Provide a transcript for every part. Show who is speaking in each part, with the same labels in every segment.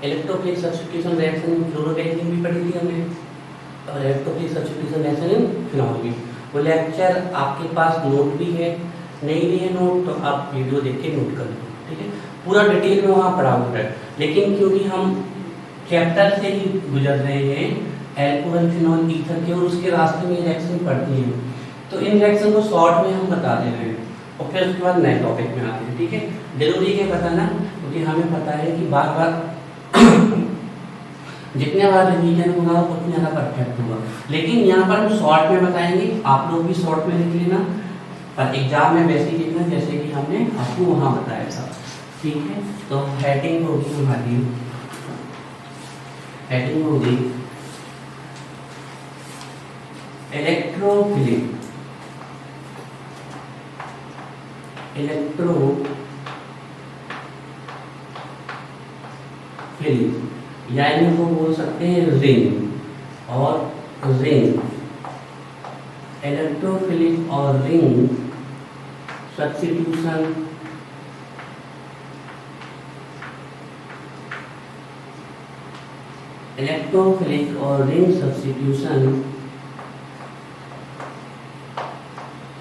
Speaker 1: Electrophilic substitution reaction in fluorobenzene भी पढ़ी थी हमने, और electrophilic substitution reaction in phenol भी। वो लेक्चर आपके पास नोट भी है, नहीं भी है नोट तो आप वीडियो देख के नोट कर लो, ठीक है। पूरा डिटेल में वहाँ पढ़ा हुआ है, लेकिन क्योंकि हम चैप्टर से ही गुजर रहे हैं एल्कोहल फिनॉल ईथर के, और उसके रास्ते में रिएक्शन पढ़ती हैं, तो इन रिएक्शन को शॉर्ट में हम बता दे रहे हैं और फिर उसके बाद नए टॉपिक में आते हैं, ठीक है। जरूरी है बताना, क्योंकि हमें पता है कि बार बार जितने बार रिवीजन होगा उतने ज़्यादा परफेक्ट होगा, लेकिन यहाँ पर हम शॉर्ट में बताएंगे, आप लोग भी शॉर्ट में लिख लेना, और एग्जाम में वैसे ही लिखना जैसे कि हमने आपको वहाँ बताया था, ठीक है। तो हेडिंग होगी हमारी, हेडिंग होगी इलेक्ट्रोफिलिक, या इनको बोल सकते हैं रिंग और रिंग, इलेक्ट्रोफिलिक और रिंग सब्स्टिट्यूशन इलेक्ट्रोफिलिक और ring substitution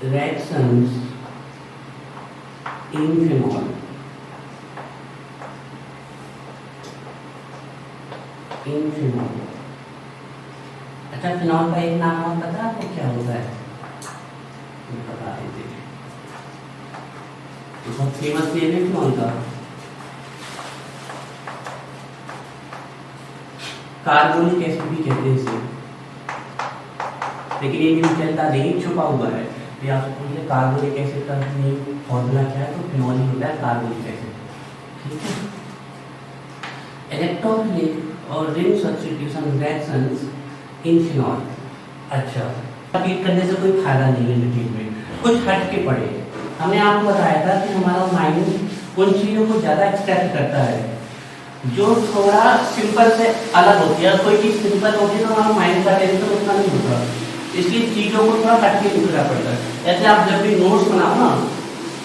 Speaker 1: reactions in phenol, in phenol. अच्छा, फिनॉल का एक नाम और पता है आपको क्या होता है? बता दीजिए, बहुत फेमस नेम है फिनॉल का, कार्बोनिक एसिड भी कहते हैं इसे, लेकिन ये भी चलता नहीं, छुपा हुआ है। ये आपको पूछे कार्बोनिक एसिड का फॉर्मूला क्या है, तो फिनॉल ही होता है कार्बोनिक एसिड, ठीक है। इलेक्ट्रोफिलिक और ring substitution reactions in phenol. अच्छा, रिपीट करने से कोई फायदा नहीं है, डिटेल में कुछ हट के पढ़े। हमने आपको बताया था कि हमारा माइंड उन चीज़ों को ज़्यादा एक्सट्रैक्ट करता है जो थोड़ा सिंपल से अलग होती है। कोई चीज़ सिंपल होती है तो हमारा माइंड का टेंशन उतना नहीं होता, इसलिए चीज़ों को थोड़ा हट के लिखना पड़ता है। ऐसे आप जब भी नोट्स बनाओ ना,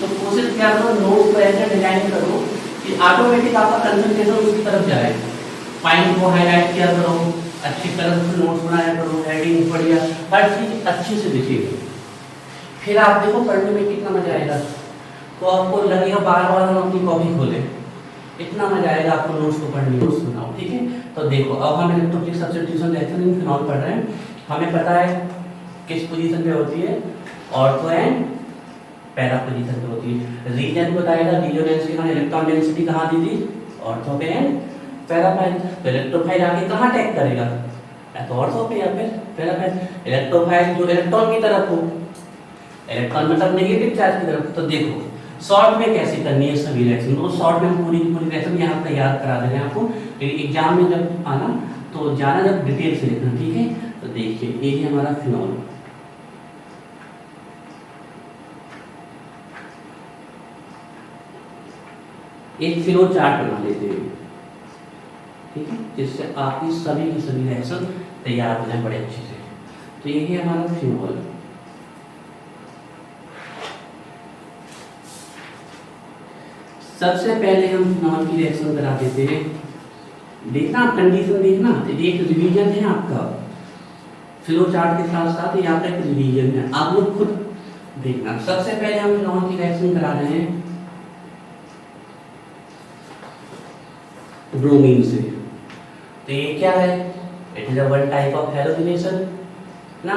Speaker 1: तो कोशिश क्या करो, नोट्स को ऐसे डिजाइन करो कि ऑटोमेटिक आपका कंसंट्रेशन उसकी तरफ जाए। पॉइंट को हाईलाइट किया करो, अच्छी तरह से नोट्स बनाया करो, हेडिंग बढ़िया, हर चीज़ अच्छे से लिखिए। फिर आप देखो पढ़ने में कितना मजा आएगा, तो आपको लगेगा बार बार हम अपनी कॉपी खोलें, इतना मजा आएगा आपको नोट्स को पढ़ने में। नोट्स बनाओ, ठीक है। तो देखो अब हम electrophilic substitution reaction in phenol पढ़ रहे हैं। हमें पता है किस पोजीशन पे होती है, ऑर्थो एंड पैरा पोजीशन पे होती है। रीजन बताएगा, रिजोनेंस का इलेक्ट्रॉन डेंसिटी कहाँ दी थी, ऑर्थो पे एंड पैरा पे। तो इलेक्ट्रोफाइल आके कहाँ अटैक करेगा, या तो ऑर्थो पे या फिर पैरा पे। इलेक्ट्रोफाइल जो इलेक्ट्रॉन की तरफ हो, इलेक्ट्रॉन मतलब नेगेटिव चार्ज की तरफ। तो देखो शॉर्ट में कैसे करनी है सभी रिएक्शन, तो शॉर्ट में पूरी रिएक्शन यहाँ तैयार करा दे रहे हैं आपको, एग्जाम में जब आना तो जाना जब डिटेल से लिखना, ठीक है। तो देखिए ये है हमारा फिनॉल, एक फ्लो चार्ट बना लेते हैं, ठीक है, जिससे आपकी सभी की सभी रिएक्शन तैयार हो जाए बड़े अच्छे से। तो ये है हमारा फिनॉल। सबसे पहले हम फिनॉल की रिएक्शन करा देते हैं। देखना आप कंडीशन देखना, एक रिवीजन है आपका फ्लो चार्ट के साथ साथ, ये आपका एक रिवीजन है, आप लोग खुद देखना। सबसे पहले हम फिनॉल की रिएक्शन करा रहे हैं ब्रोमीन से। तो ये क्या है, it is a one type of halogenation ना,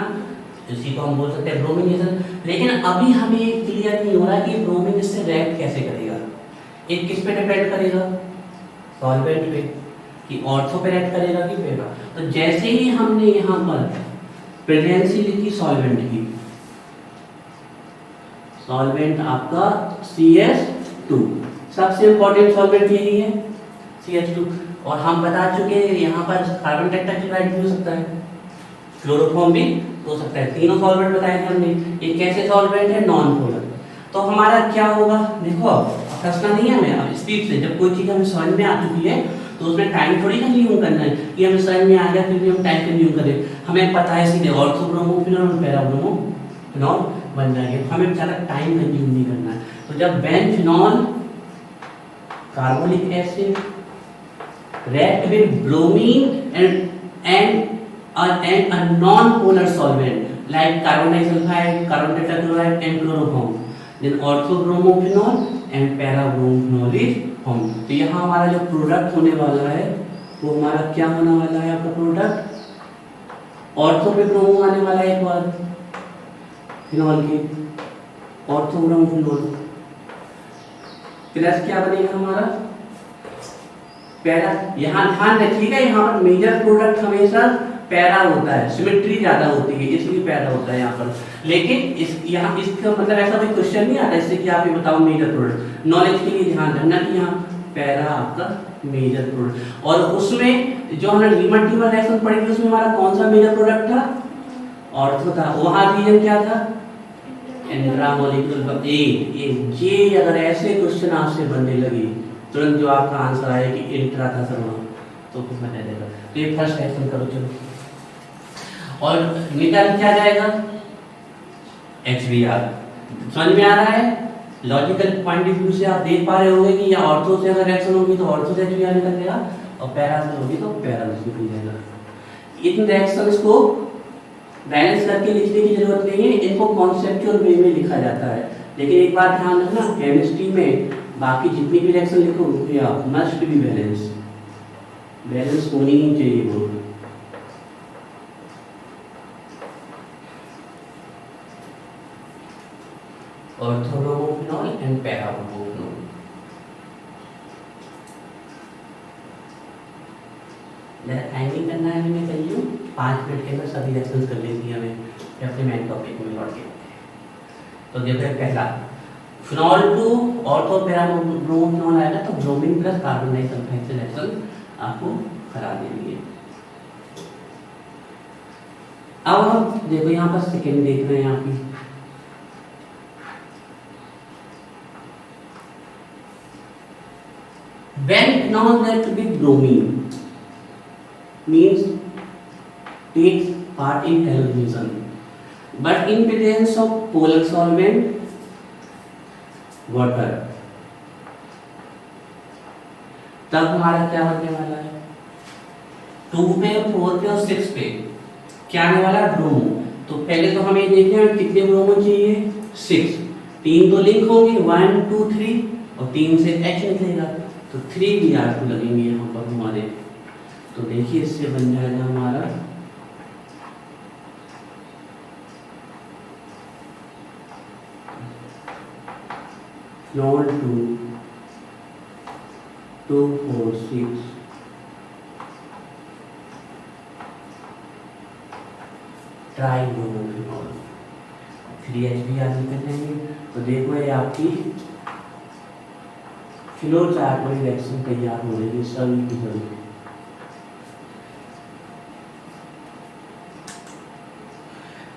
Speaker 1: इसी को हम बोल सकते हैं ब्रोमिनेशन। लेकिन अभी हमें क्लियर नहीं हो रहा कि ब्रोमीन इससे रिएक्ट कैसे करेगा। एक किस पे डिपेंड करेगा, सॉल्वेंट पे, कि ऑर्थो पे रिएक्ट करेगा कि पैरा। तो जैसे ही हमने यहाँ पर प्रेजेंसी लिखी सॉल्वेंट की, सॉल्वेंट आपका CH2, सबसे इंपॉर्टेंट सॉल्वेंट यही है CH2। और हम बता चुके हैं यहाँ पर कार्बन टेट्राक्लोराइड भी हो सकता है, क्लोरोफॉर्म भी हो सकता है, तीनों सॉल्वेंट बताए थे हमने। ये कैसे सॉल्वेंट है, नॉन पोलर। तो हमारा क्या होगा, देखो अब फंसना नहीं है हमें, अब स्पीड से जब कोई चीज़ हमें समझ में आ चुकी है तो उसमें टाइम थोड़ी कंज्यूम करना है कि हमें समझ में आ गया फिर भी हम टाइम कंज्यूम करें। हमें पता है सीधे ऑर्थो ब्रोमोफिनॉल और पैरा ब्रोमोफिनॉल बन जाएंगे, हमें ज़्यादा टाइम कंज्यूम नहीं करना है। तो जब बेंफिनॉल carbonic acid react with bromine and a non-polar solvent like carbon disulfide, carbon tetrachloride and chloroform. Then orthobromophenol and parabromophenol is formed. तो यहाँ हमारा जो प्रोडक्ट होने वाला है वो हमारा क्या होने वाला है? आपका प्रोडक्ट ऑर्थो पे ब्रोमो आने वाला है एक बार फिनॉल की ऑर्थोब्रोमोफिनॉल प्लस क्या बनेगा हमारा पैरा। यहाँ ध्यान रखिएगा यहाँ पर मेजर प्रोडक्ट हमेशा पैरा होता है, सिमेट्री ज्यादा होती है इसलिए पैरा होता है यहाँ पर। लेकिन इस यहाँ इसका मतलब ऐसा कोई क्वेश्चन नहीं आता इससे कि आप ये बताओ मेजर प्रोडक्ट। नॉलेज के लिए ध्यान रखना कि यहाँ पैरा आपका मेजर प्रोडक्ट। और उसमें जो हमने रीमन रिएक्शन पढ़ी थी उसमें हमारा कौन सा मेजर प्रोडक्ट था? ऑर्थो था। वहां रीजन क्या था? इंट्रा मॉलिक्यूलर ये अगर ऐसे क्वेश्चन आपसे बनने लगी तुरंत जो आपका आंसर आया कि इंट्रा था सर वहां तो कुछ बता देगा। तो ये फर्स्ट रिएक्शन करो चलो। और निकल क्या जाएगा? HBr। समझ में आ रहा है? लॉजिकल पॉइंट ऑफ व्यू से आप देख पा रहे होंगे कि यहाँ ऑर्थो से अगर रिएक्शन होगी तो ऑर्थो से HBr निकल जाएगा और पैरा से होगी तो पैरा से निकल जाएगा। इन रिएक्शंस को बैलेंस करके लिखने की जरूरत नहीं है, इनको कॉन्सेप्चुअल वे में लिखा जाता है। लेकिन एक बात ध्यान रखना केमिस्ट्री में बाकी जितनी भी रिएक्शन लिखो या मस्ट बी बैलेंस, बैलेंस होनी ही चाहिए वो। ऑर्थोब्रोमोफिनॉल एंड पैराब्रोमोफिनॉल। टाइमिंग करना है हमें चाहिए 5 मिनट के अंदर सभी रिएक्शंस कर लेती है हमें फिर अपने मेन टॉपिक में लौट के। तो देखो पहला फिनॉल टू ऑर्थो पैराब्रोमोफिनॉल आएगा तो ब्रोमीन प्लस कार्बन डाइसल्फाइड से रिएक्शन आपको करा देनी है। अब हम देखो यहाँ पर सेकेंड देख रहे हैं यहाँ की when phenol react with bromine means takes part in halogenation but in presence of polar solvent water तब हमारा क्या होने वाला है? 2 पे 4 पे और 6 पे क्या आने वाला है? ब्रोमो। तो पहले तो हमें देखना है कितने ब्रोमो चाहिए? 6। 3 तो लिंक होंगे 1 2 3 और 3 से H निकलेगा तो 3 Br2 लगेंगे यहाँ पर हमारे। तो देखिए इससे बन जाएगा हमारा फिनॉल 2 4 6 ट्राइब्रोमोफिनॉल 3HBr निकल जाएंगे। तो देखो ये आपकी फ्लो चार्ट में रिएक्शन तैयार हो रही है सभी की सभी।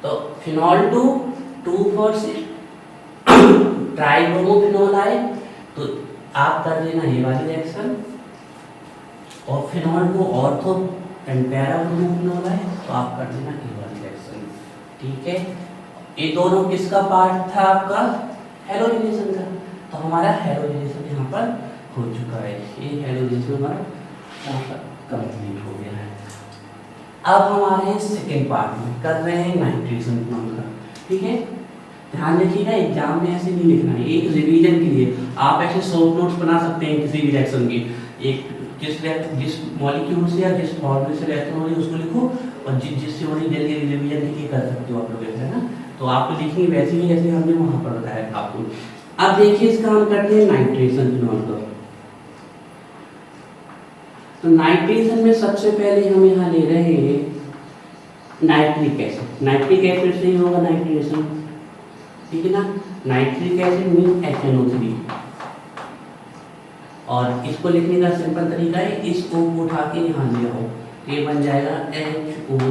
Speaker 1: तो फिनॉल 2 4 6 ट्राइब्रोमोफिनॉल आए तो आप कर देना ये वाली रिएक्शन और फिनॉल को ऑर्थो एंड पैराब्रोमोफिनॉल आए तो आप कर देना ये वाली रिएक्शन। ठीक है, ये दोनों किसका पार्ट था? आपका हैलोजेनेशन का। तो हमारा हैलोजेनेशन यहाँ पर हो चुका है, ये हैलोजेनेशन हमारा यहाँ पर कंप्लीट हो गया है। अब हमारे सेकेंड पार्ट में कर रहे हैं नाइट्रेशन फिनॉल का। ठीक है, ध्यान रखिएगा एग्जाम में ऐसे नहीं लिखना है, एक रिवीजन के लिए आप ऐसे शॉर्ट नोट्स बना सकते हैं किसी भी रिएक्शन की। एक जिस मॉलिक्यूल से या जिस फॉर्मूले से रिएक्शन हो रही है उसको लिखो और जिससे हो रही जल्दी रिवीजन के लिए कर सकते हो आप लोग, है ना। तो आपको लिखनी वैसे ही जैसे हमने वहां पर बताया आपको। अब देखिए इसका हम करते हैं नाइट्रेशन फिनॉल का। तो नाइट्रेशन में सबसे पहले हम यहाँ ले रहे हैं नाइट्रिक एसिड। नाइट्रिक एसिड से ही होगा नाइट्रेशन, ठीक है ना। नाइट्रिक एसिड मीन HNO3 और इसको लिखने का सिंपल तरीका है इस O को उठा के यहाँ ले आओ, ये बन जाएगा HONO2।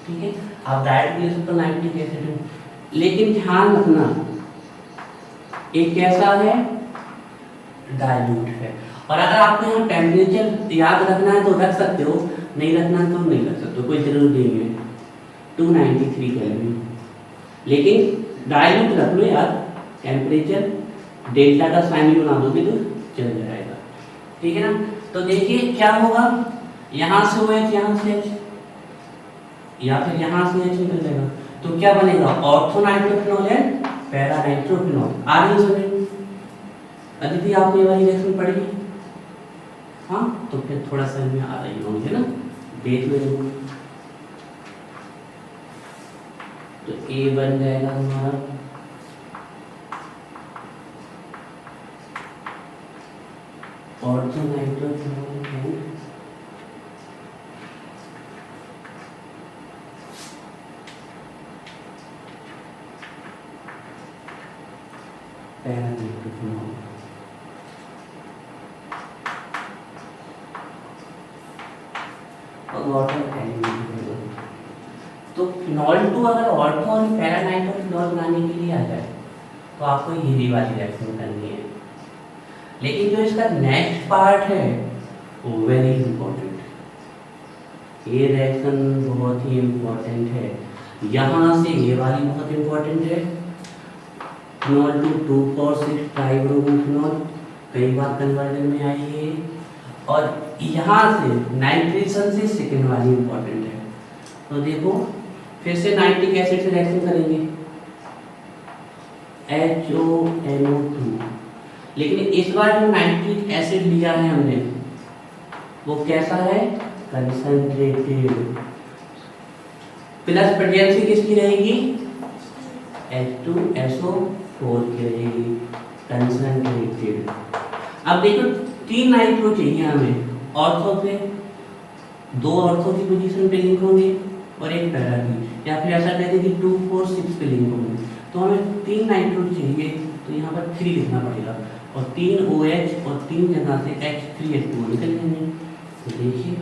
Speaker 1: ठीक है, आप डायरेक्ट ले सकते हो नाइट्रिक एसिड, लेकिन ध्यान रखना एक कैसा है? डाइल्यूट है। और अगर आपको यहाँ टेम्परेचर याद रखना है तो रख सकते हो, नहीं रखना है तो नहीं रख सकते हो, कोई जरूरत नहीं है। 293 केल्विन, लेकिन डाइल्यूट रख लो यार। टेम्परेचर डेल्टा का साइन भी बना दोगे तो चल जाएगा। ठीक है ना। तो देखिए क्या होगा, यहाँ से OH यहाँ से H या फिर यहाँ से H निकल जाएगा, तो क्या बनेगा ऑर्थोनाइट्रोफिनॉल एंड पैरा नाइट्रोफिनॉल। आ रही समझ अदिति, आपने ये वाली रिएक्शन पढ़ी है? हाँ, तो फिर थोड़ा सा में आ रही होंगी है ना, देख लो जरूर। तो ए बन जाएगा हमारा ऑर्थोनाइट्रोफिनॉल एंड पैरा नाइट्रोफिनॉल। तो फिनॉल 2 अगर ऑर्थो और पैरा नाइट्रोफिनॉल बनाने के लिए आ जाए तो आपको ये वाली रिएक्शन करनी है। लेकिन जो इसका नेक्स्ट पार्ट है वो वेरी इंपॉर्टेंट, ये रिएक्शन बहुत ही इंपॉर्टेंट है। यहाँ से ये वाली बहुत इंपॉर्टेंट है, फिनॉल 2,2,4,6 ट्राइब्रोमोफिनॉल, कई बार कन्वर्जन में आई है। और यहाँ से नाइट्रेशन से सेकेंड वाली इंपॉर्टेंट है। तो देखो फिर से नाइट्रिक एसिड से रिएक्शन करेंगे, HONO2, लेकिन इस बार जो नाइट्रिक एसिड लिया है हमने वो कैसा है, कंसंट्रेटेड। प्लस प्रेजेंसी किसकी रहेगी, H2SO4 की रहेगी, कंसंट्रेटेड। अब देखो 3 नाइट्रो चाहिए हमें, ऑर्थो पे 2 ऑर्थो की पोजीशन पे लिंक होंगे और एक पैरा की, या फिर ऐसा कहते हैं कि 2, 4, 6 पे लिंक होंगे। तो हमें 3 नाइट्रो चाहिए, तो यहाँ पर 3 लिखना पड़ेगा और 3 OH और 3 जगह से H3H2 निकल जाएंगे। तो देखिए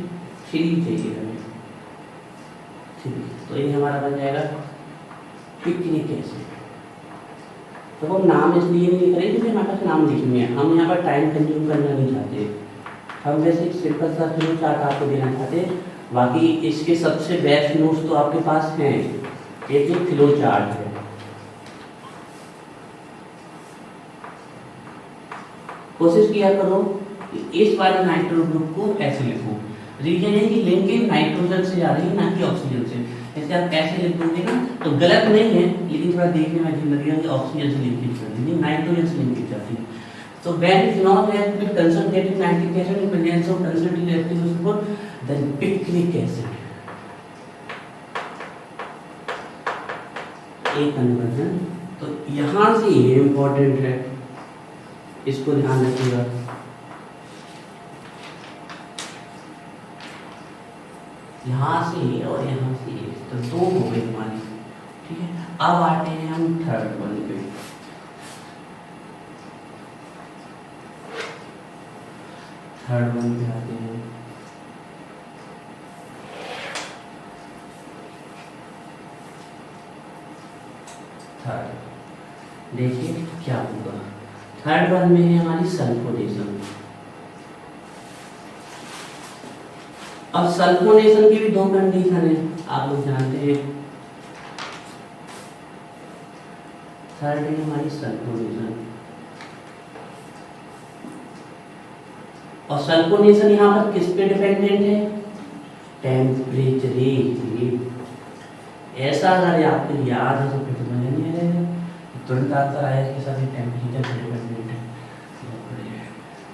Speaker 1: 3 चाहिए हमें, 3, तो ये हमारा बन जाएगा पिकनिक एसिड। तो हम नाम इसलिए नहीं लिख रहे क्योंकि हमारे पास नाम लिखनी है, हम यहाँ पर टाइम कंज्यूम करना नहीं चाहते, हम वैसे एक सिंपल सा फ्लो चार्ट आपको देना चाहते। बाकी इसके सबसे बेस्ट नोट्स तो आपके पास हैं, एक फ्लो चार्ट है। कोशिश किया करो कि इस वाले नाइट्रो ग्रुप को ऐसे लिखो, रीजन है कि लिंकेज नाइट्रोजन से जा रही है ना कि ऑक्सीजन से। ऐसे आप ऐसे लिख दोगे ना तो गलत नहीं है, लेकिन थोड़ा देखने में अजीब लगेगा कि ऑक्सीजन से लिंकेज करती है, नाइट्रोजन से लिंकेज करती है। So when phenol react with concentrated nitric acid in presence of concentrated reactive group, then picric acid. एक कन्वर्जन, तो यहाँ से ये इम्पोर्टेंट है, इसको ध्यान रखिएगा। यहाँ से और यहाँ से तो 2 हो गए हमारी, ठीक है। अब आते हैं हम थर्ड वन पे। थर्ड वन पे आते हैं। थर्ड देखिए क्या होगा, थर्ड वन में है हमारी सल्फोनेशन। अब सल्फोनेशन की भी 2 कंडीशन है, आप लोग जानते हैं। थर्ड है हमारी सल्फोनेशन, और सल्फोनेशन यहाँ पर किस पे डिपेंडेंट है, टेम्परेचर। ऐसा अगर आपको याद है तो फिर तो मजा नहीं आएगा, तुरंत आंसर आया कि सभी टेम्परेचर पे डिपेंडेंट है।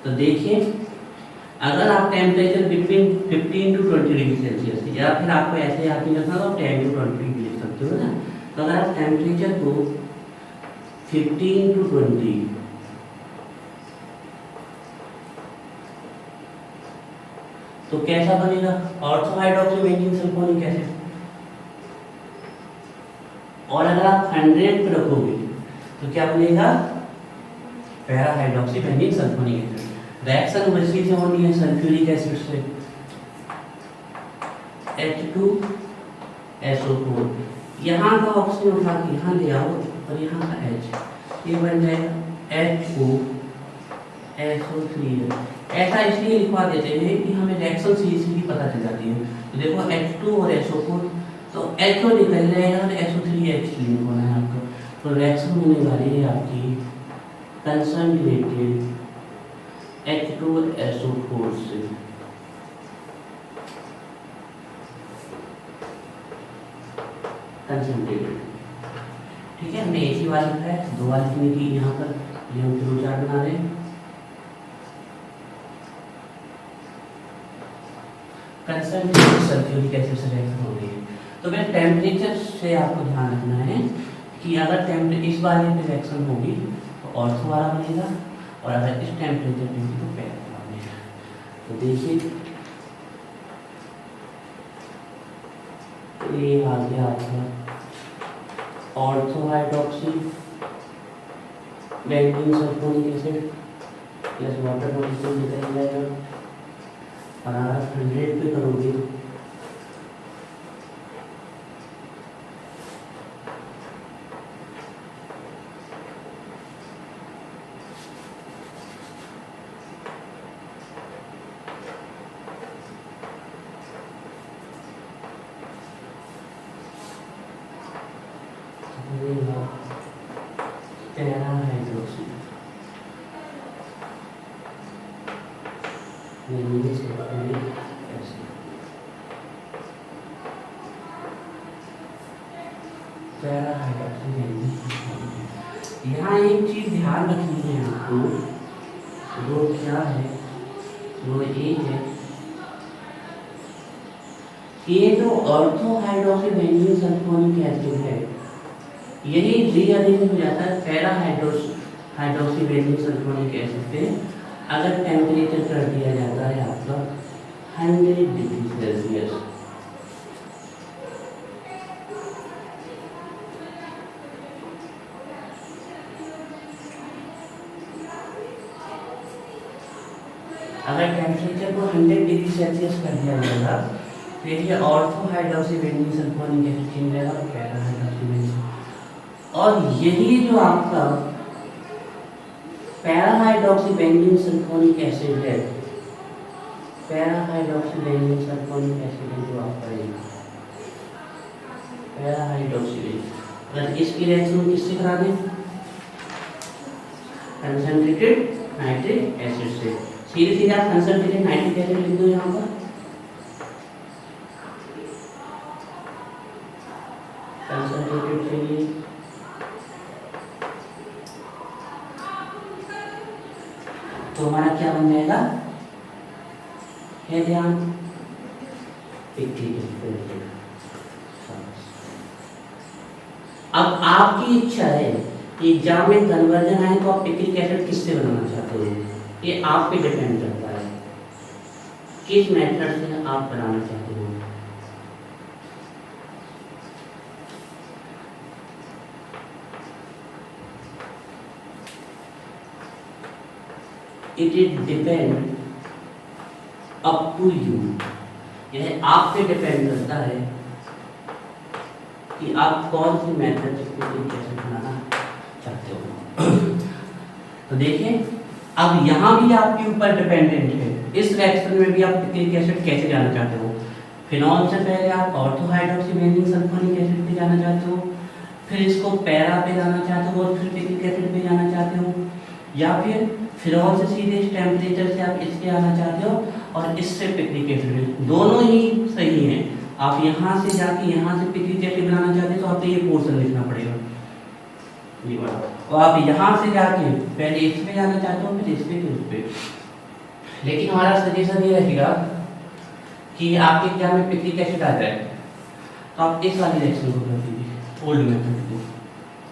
Speaker 1: तो देखिए अगर आप temperature between 15 to 20 degree Celsius, या फिर आपको ऐसे याद नहीं रखना तो 10 to 20 डिग्री लिख सकते हो ना। तो अगर आप टेम्परेचर को 15 to 20 तो कैसा बनेगा, ortho hydroxy benzene sulphonic acid. और अगर आप 100 पे रखोगे तो क्या बनेगा, para hydroxy benzene sulphonic acid. Reaction वैसी से होनी है सल्फ्यूरिक एसिड से, H2SO4, यहाँ का ऑक्सीजन उठा के यहाँ ले आओ और यहाँ का H, ये बन जाएगा HOSO3। ऐसा इसलिए लिखवा देते हैं कि हमें रिएक्शन से इजीली पता चल जाती है। तो देखो H2 और SO4, तो HO निकल जाएगा और SO3H लिंक होना है आपका। तो रिएक्शन होने वाली है आपकी कंसंट्रेटेड H2SO4 से कंसंट्रेटेड। ठीक है, हमने एक ही वाला लिखा है, दो वाले लिखने की यहाँ पर ये हम फ्लो चार्ट बना रहे हैं। कंसंट्रेटेड सल्फ्यूरिक एसिड से रिएक्शन हो रही है। तो फिर टेम्परेचर से आपको ध्यान रखना है कि अगर टेम्परेचर इस वाले पे रिएक्शन होगी तो ऑर्थो वाला बनेगा, और अगर इस टेम्परेचर पे होगी तो पैरा वाला बनेगा। तो देखिए ये आ गया आपका ortho hydroxy benzene sulphonic acid plus water molecule निकल जाएगा, और अगर 100 पे करोगे पैरा हाइड्रोक्सी यहाँ एक चीज ध्यान रखनी है आपको, वो क्या है, वो ये है कि ये जो ortho hydroxy benzene sulphonic acid है यही रीअरेंज हो जाता है para hydroxy benzene sulphonic acid पे अगर टेम्परेचर कर दिया जाता है आपका 100 डिग्री सेल्सियस। अगर टेम्परेचर को 100 डिग्री सेल्सियस कर दिया जाएगा तो ये ortho hydroxy benzene sulphonic acid change रहेगा पैरा हाइड्रोक्सी बेंजीन, और यही जो आपका para hydroxy benzene sulphonic acid है, para hydroxy benzene sulphonic acid है जो आपका ये पैरा हाइड्रोक्सी बेंजीन, अगर इसकी रिएक्शन किससे करा दें, कंसंट्रेटेड नाइट्रिक एसिड से, सीधे सीधे आप कंसंट्रेटेड नाइट्रिक एसिड लिख दो यहाँ पर, कंसंट्रेटेड के लिए तो हमारा क्या बन जाएगा, है ध्यान, अब आपकी इच्छा है कि एग्जाम में कन्वर्जन आए तो आप पिक्रिक एसिड किससे बनाना चाहते हो, ये आप पे डिपेंड करता है किस मेथड से आप बनाना चाहते हो। It is depend up to you, यह आप पे डिपेंड करता है कि आप कौन सी मेथड से कैसे बनाना चाहते हो। तो देखिए अब यहाँ भी आपके ऊपर डिपेंडेंट है, इस रिएक्शन में भी आप पिक्रिक एसिड कैसे जाना चाहते हो, फिनॉल से पहले आप ortho hydroxy benzene sulphonic acid पे जाना चाहते हो, फिर इसको पैरा पे जाना चाहते हो और फिर पिक्रिक एसिड पे जाना चाहते हो, या फिर फिनॉल से सीधे इस टेम्परेचर से आप इसके आना चाहते हो और इससे पिक्रिक एसिड, दोनों ही सही हैं। आप यहाँ से जाके यहाँ से पिक्रिक एसिड बनाना चाहते हैं तो आपको ये पोर्शन लिखना पड़ेगा, ये वाला, और आप यहाँ से जाके पहले इस पे जाना चाहते हो फिर इस पे फिर उस पे। लेकिन हमारा सजेशन ये रहेगा कि आपके एग्जाम में पिक्रिक एसिड आ जाए तो आप इस वाली रिएक्शन को कर दीजिए, ओल्ड मेथड को,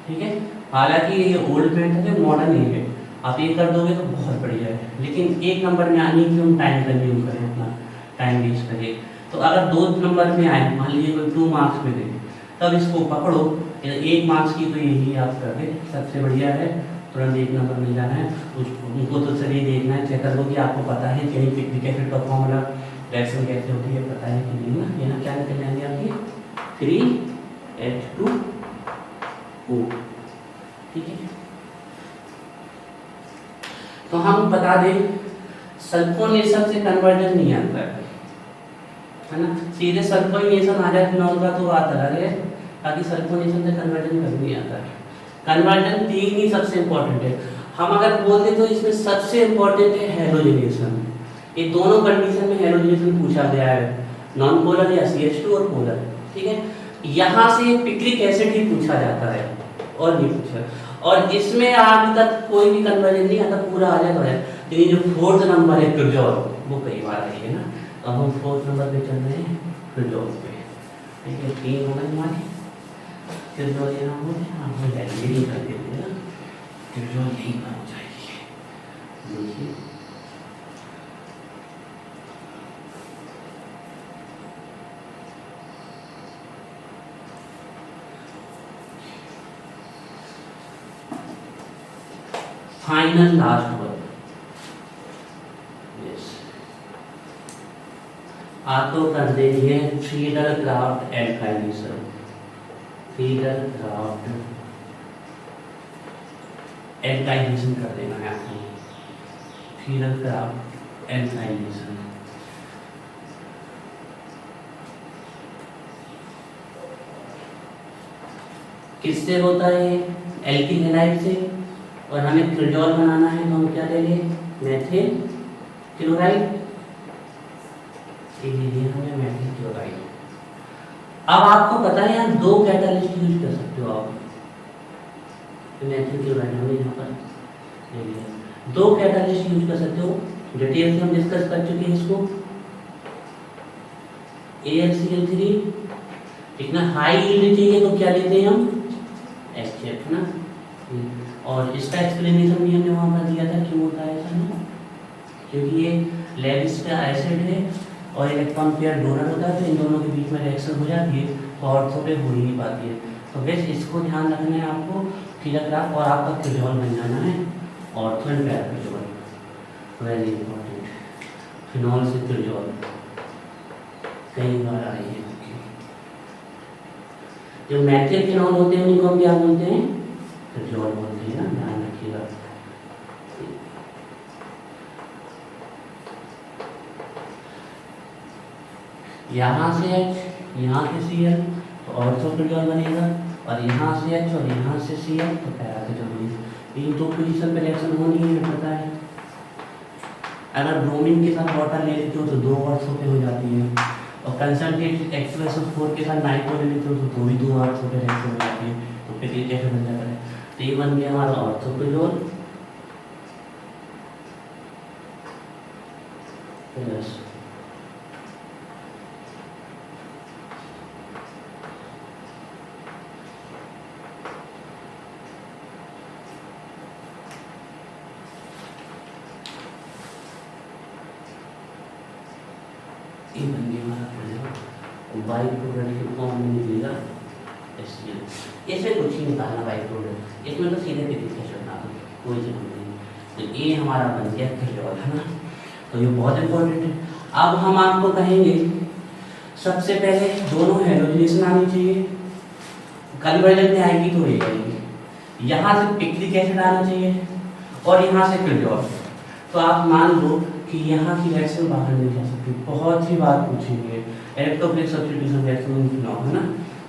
Speaker 1: ठीक है। हालांकि ये ओल्ड मेथड है, मॉडर्न नहीं है, आप ये कर दोगे तो बहुत बढ़िया है, लेकिन एक नंबर में आने के हम टाइम कंज्यूम करें, अपना टाइम वेस्ट करें। तो अगर 2 नंबर में आए, मान लीजिए कोई 2 मार्क्स में दे, तब इसको पकड़ो, 1 मार्क्स की तो यही आप कर दे, सबसे बढ़िया है, तुरंत 1 नंबर मिल जाना है। उनको तो चलिए देखना है, चेक कर लो कि आपको पता है कि नहीं पिक्रिक एसिड का फॉर्मूला, रिएक्शन कैसे होती है पता है कि नहीं ना। यहाँ क्या निकल जाएंगे आपकी 3H2O, ठीक है। तो हम बता दें सल्फोनेशन से कन्वर्जन नहीं आता है ना, सीधे सल्फोनेशन आ जाए फिनॉल का तो बात अलग है, ताकि सल्फोनेशन से कन्वर्जन कभी नहीं आता है। कन्वर्जन 3 ही सबसे इंपॉर्टेंट है, हम अगर बोलते तो इसमें सबसे इम्पोर्टेंट है हेलोजिनेशन। ये दोनों कंडीशन में हेलोजिनेशन पूछा गया है, नॉन पोलर या CH2 और पोलर, ठीक है। यहाँ से पिक्रिक एसिड ही पूछा जाता है और नहीं पूछा, और इसमें अभी तक कोई भी कन्वर्जन नहीं आता, पूरा आ जाता है। लेकिन जो फोर्थ नंबर है क्रिजोल, वो कई बार आई है ना, तो हम फोर्थ नंबर पे चल रहे हैं क्रिजोल पे, ठीक है। 3 होगा हमारे क्रिजोल, यहाँ हो जाए हम वैलिडेट कर देते हैं ना, क्रिजोल यहीं पर हो जाएगी। देखिए फाइनल लास्ट वर्ड, यस आपको कर देनी है फिडेलक्राफ्ट एल्काइनेशन, फिडेलक्राफ्ट एल्काइनेशन कर देना है आपको, फिडेलक्राफ्ट एल्काइनेशन। किससे होता है? एल्किल हैलाइड से, और हमें क्रिजोल बनाना है तो हम क्या लेंगे? मेथिल क्लोराइड, लिए हमें मेथिल क्लोराइड। अब आपको पता है यहाँ 2 कैटालिस्ट यूज कर सकते हो आप, मेथिल क्लोराइड हमने यहाँ पर ले लिया, 2 कैटालिस्ट यूज कर सकते हो, डिटेल से हम डिस्कस कर चुके हैं इसको। AlCl3 इतना हाई यील्ड चाहिए तो क्या लेते हैं हम? HF ना, और इसका एक्सप्लेनेशन भी हमने वहाँ पर दिया था क्यों होता है ऐसा ना, क्योंकि ये लेविस का एसिड है और इलेक्ट्रॉन पेयर डोनर होता है, तो इन दोनों के बीच में रिएक्शन हो जाती है तो ऑर्थो पे हो ही नहीं पाती है। तो वैसे इसको ध्यान रखना है आपको, फिडेलक्राफ्ट और आपका क्रिजोल बन जाना है ortho and para cresol, very important. Phenol से क्रिजोल कई बार आई है, जो मेथिल फिनॉल होते हैं उनको हम क्या बोलते हैं? क्रिजोल बोलते हैं ना, ध्यान रखिएगा। यहाँ से H, यहाँ से Cl तो ऑर्थो क्रिजोल बनेगा, और यहाँ से H और यहाँ से Cl तो पैरा क्रिजोल। इन 2 पोजीशन पे रिएक्शन होनी है, पता है। अगर ब्रोमीन के साथ वाटर ले लेते हो तो 2 ऑर्थो पे हो जाती है, और कंसंट्रेट H2SO4 के साथ नाइट्रो ले लेते हो तो भी 2 ऑर्थो पे रिएक्शन हो जाती है, तो फिर ये कैसे बन जाता है? तो ये बन गया हमारा ऑर्थो क्रिजोल प्लस ये बन गया हमारा क्रिजोल, बाई प्रोडक्ट की फॉर्म में निकलेगा HCl। इसमें कुछ ही निकालना बाई प्रोडक्ट, इसमें तो सीधे पिक्रिक एसिड डाल दो, कोई जरूरत नहीं। तो ये हमारा बन गया क्रिजोल, है ना, तो ये बहुत इंपॉर्टेंट है। अब हम आपको कहेंगे सबसे पहले दोनों हेलोजिनेशन आनी चाहिए, कन्वर्जन में आएगी तो ये आएगी, यहाँ से पिक्रिक एसिड आना चाहिए और यहाँ से क्रिजोल। तो आप मान लो कि यहाँ की रिएक्शन बाहर नहीं जा सकती, बहुत ही बात पूछेंगे इलेक्ट्रोफिलिक सब्स्टिट्यूशन रिएक्शन फिनॉल, है ना,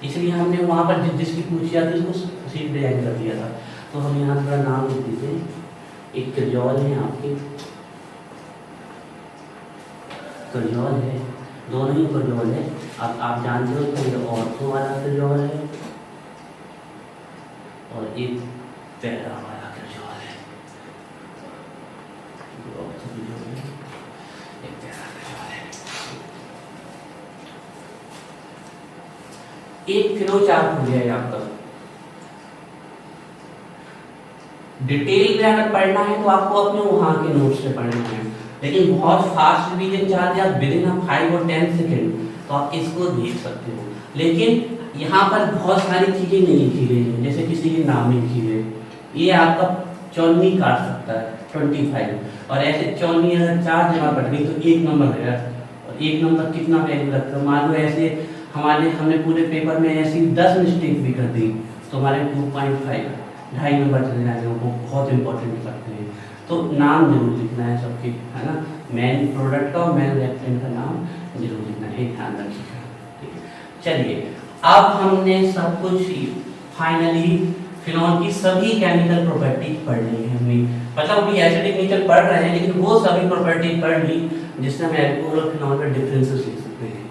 Speaker 1: इसलिए हमने वहाँ पर जिसकी पूछी जाती है उसको सीट डिजाइन कर दिया था। तो हम यहाँ थोड़ा नाम लिख देते हैं, एक क्रिजोल है आपके, क्रिजोल है, दोनों ही क्रिजोल है। अब आप जानते हो कि ये ऑर्थो वाला क्रिजोल है और एक पैरा वाला क्रिजोल है, ऑर्थो क्रिजोल है, एक पैरा क्रिजोल है। एक फ्लो चार्ट हो गया है आपका। डिटेल में अगर पढ़ना है तो आपको अपने वहां के नोट्स से पढ़ना है, लेकिन बहुत फास्ट रिवीजन चाहते हैं आप विद इन 5 और 10 सेकेंड तो आप इसको देख सकते हो। लेकिन यहाँ पर बहुत सारी चीजें नहीं लिखी गई हैं, जैसे किसी के नाम नहीं लिखी गई, ये आपका 54 काट सकता है 25, और ऐसे 54 अगर 4 जगह कट गई तो 1 नंबर है, और 1 नंबर कितना वैल्यू रखता है। मान लो ऐसे हमने पूरे पेपर में ऐसी 10 मिस्टेक भी कर दी तो हमारे 2.5 2.5 नंबर चले जाएंगे, वो बहुत इंपॉर्टेंट करते हैं। तो नाम जरूर लिखना है सबके, है ना, मेन प्रोडक्ट का और मेन रिएक्टेंट का नाम जरूर लिखना है, ध्यान रखिएगा, ठीक है। चलिए अब हमने सब कुछ फाइनली फिनॉल की सभी केमिकल प्रॉपर्टीज पढ़ ली है हमने, मतलब अभी एसिडिक नेचर पढ़ रहे हैं लेकिन वो सभी प्रॉपर्टीज पढ़ ली जिससे हम अल्कोहल और फिनॉल का डिफरेंसेस लिख सकते हैं।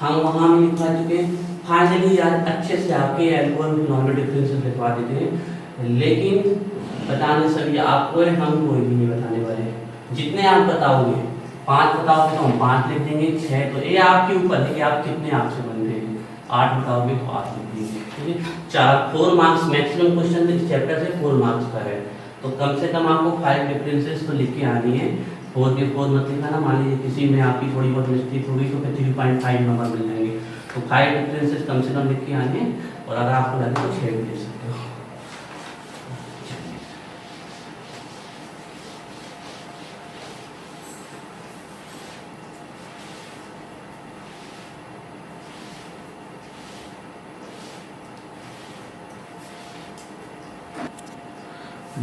Speaker 1: हम वहाँ भी लिखवा चुके हैं। फाइनली यार अच्छे से आपके अल्कोहल और फिनॉल में डिफरेंसेस लिखवा देते हैं, लेकिन बताने सभी आपको है, हम कोई भी नहीं बताने वाले। जितने आप बताओगे, 5 बताओगे तो हम 5 लिख देंगे, 6 तो ये आपके ऊपर है कि आप कितने आपसे बनते हैं। 8 बताओगे तो 8 लिख देंगे, ठीक है। 4 मार्क्स मैक्सिमम क्वेश्चन इस चैप्टर से 4 मार्क्स का है, तो कम से कम आपको 5 डिफरेंसेस तो लिख के आनी है। 4 के 4 मत लिखाना, मान लीजिए किसी में आपकी थोड़ी बहुत मिस्टेक होगी तो फिर 3.5 नंबर मिल जाएंगे। तो 5 डिफरेंसेस कम से कम लिख के आने, और अगर आपको लगे तो 6 भी दे सकते हो।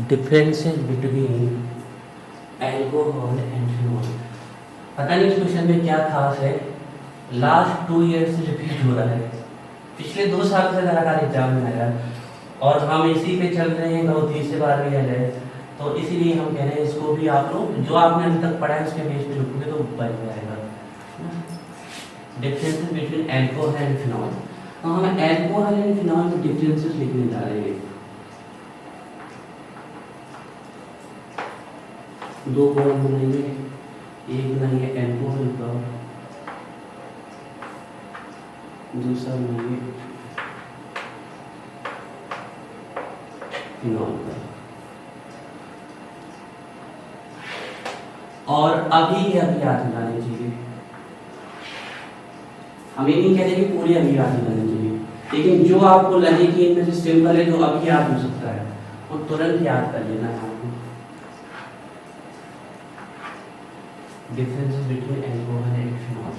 Speaker 1: Differences between alcohol and phenol. पता नहीं इस क्वेश्चन में क्या खास है, लास्ट 2 ईयर से रिपीट हो रहा है, पिछले 2 साल से लगातार एग्जाम में आया और हम इसी पे चल रहे हैं, बहुत तीसरी बार भी है, तो इसीलिए हम कह रहे हैं इसको भी आप लोग जो आपने अभी तक पढ़ा है उसके बेस पे रुकोगे तो बन जाएगा। Differences between alcohol and phenol, तो हम एल्कोहल एंड फिनॉल में डिफरेंसेस लिखने जा रहे हैं। 2 बॉन्ड बनाएंगे, एक बनाएंगे एल्कोहल का, दूसरा बनाएंगे फिनॉल का। और अभी याद दिलानी चाहिए, हम ये नहीं कहते कि पूरी अभी याद दिलानी चाहिए, लेकिन जो आपको लगे कि इनमें से सिंपल है जो अभी याद हो सकता है वो तुरंत याद कर लेना है आपको। Differences between alcohol and phenol.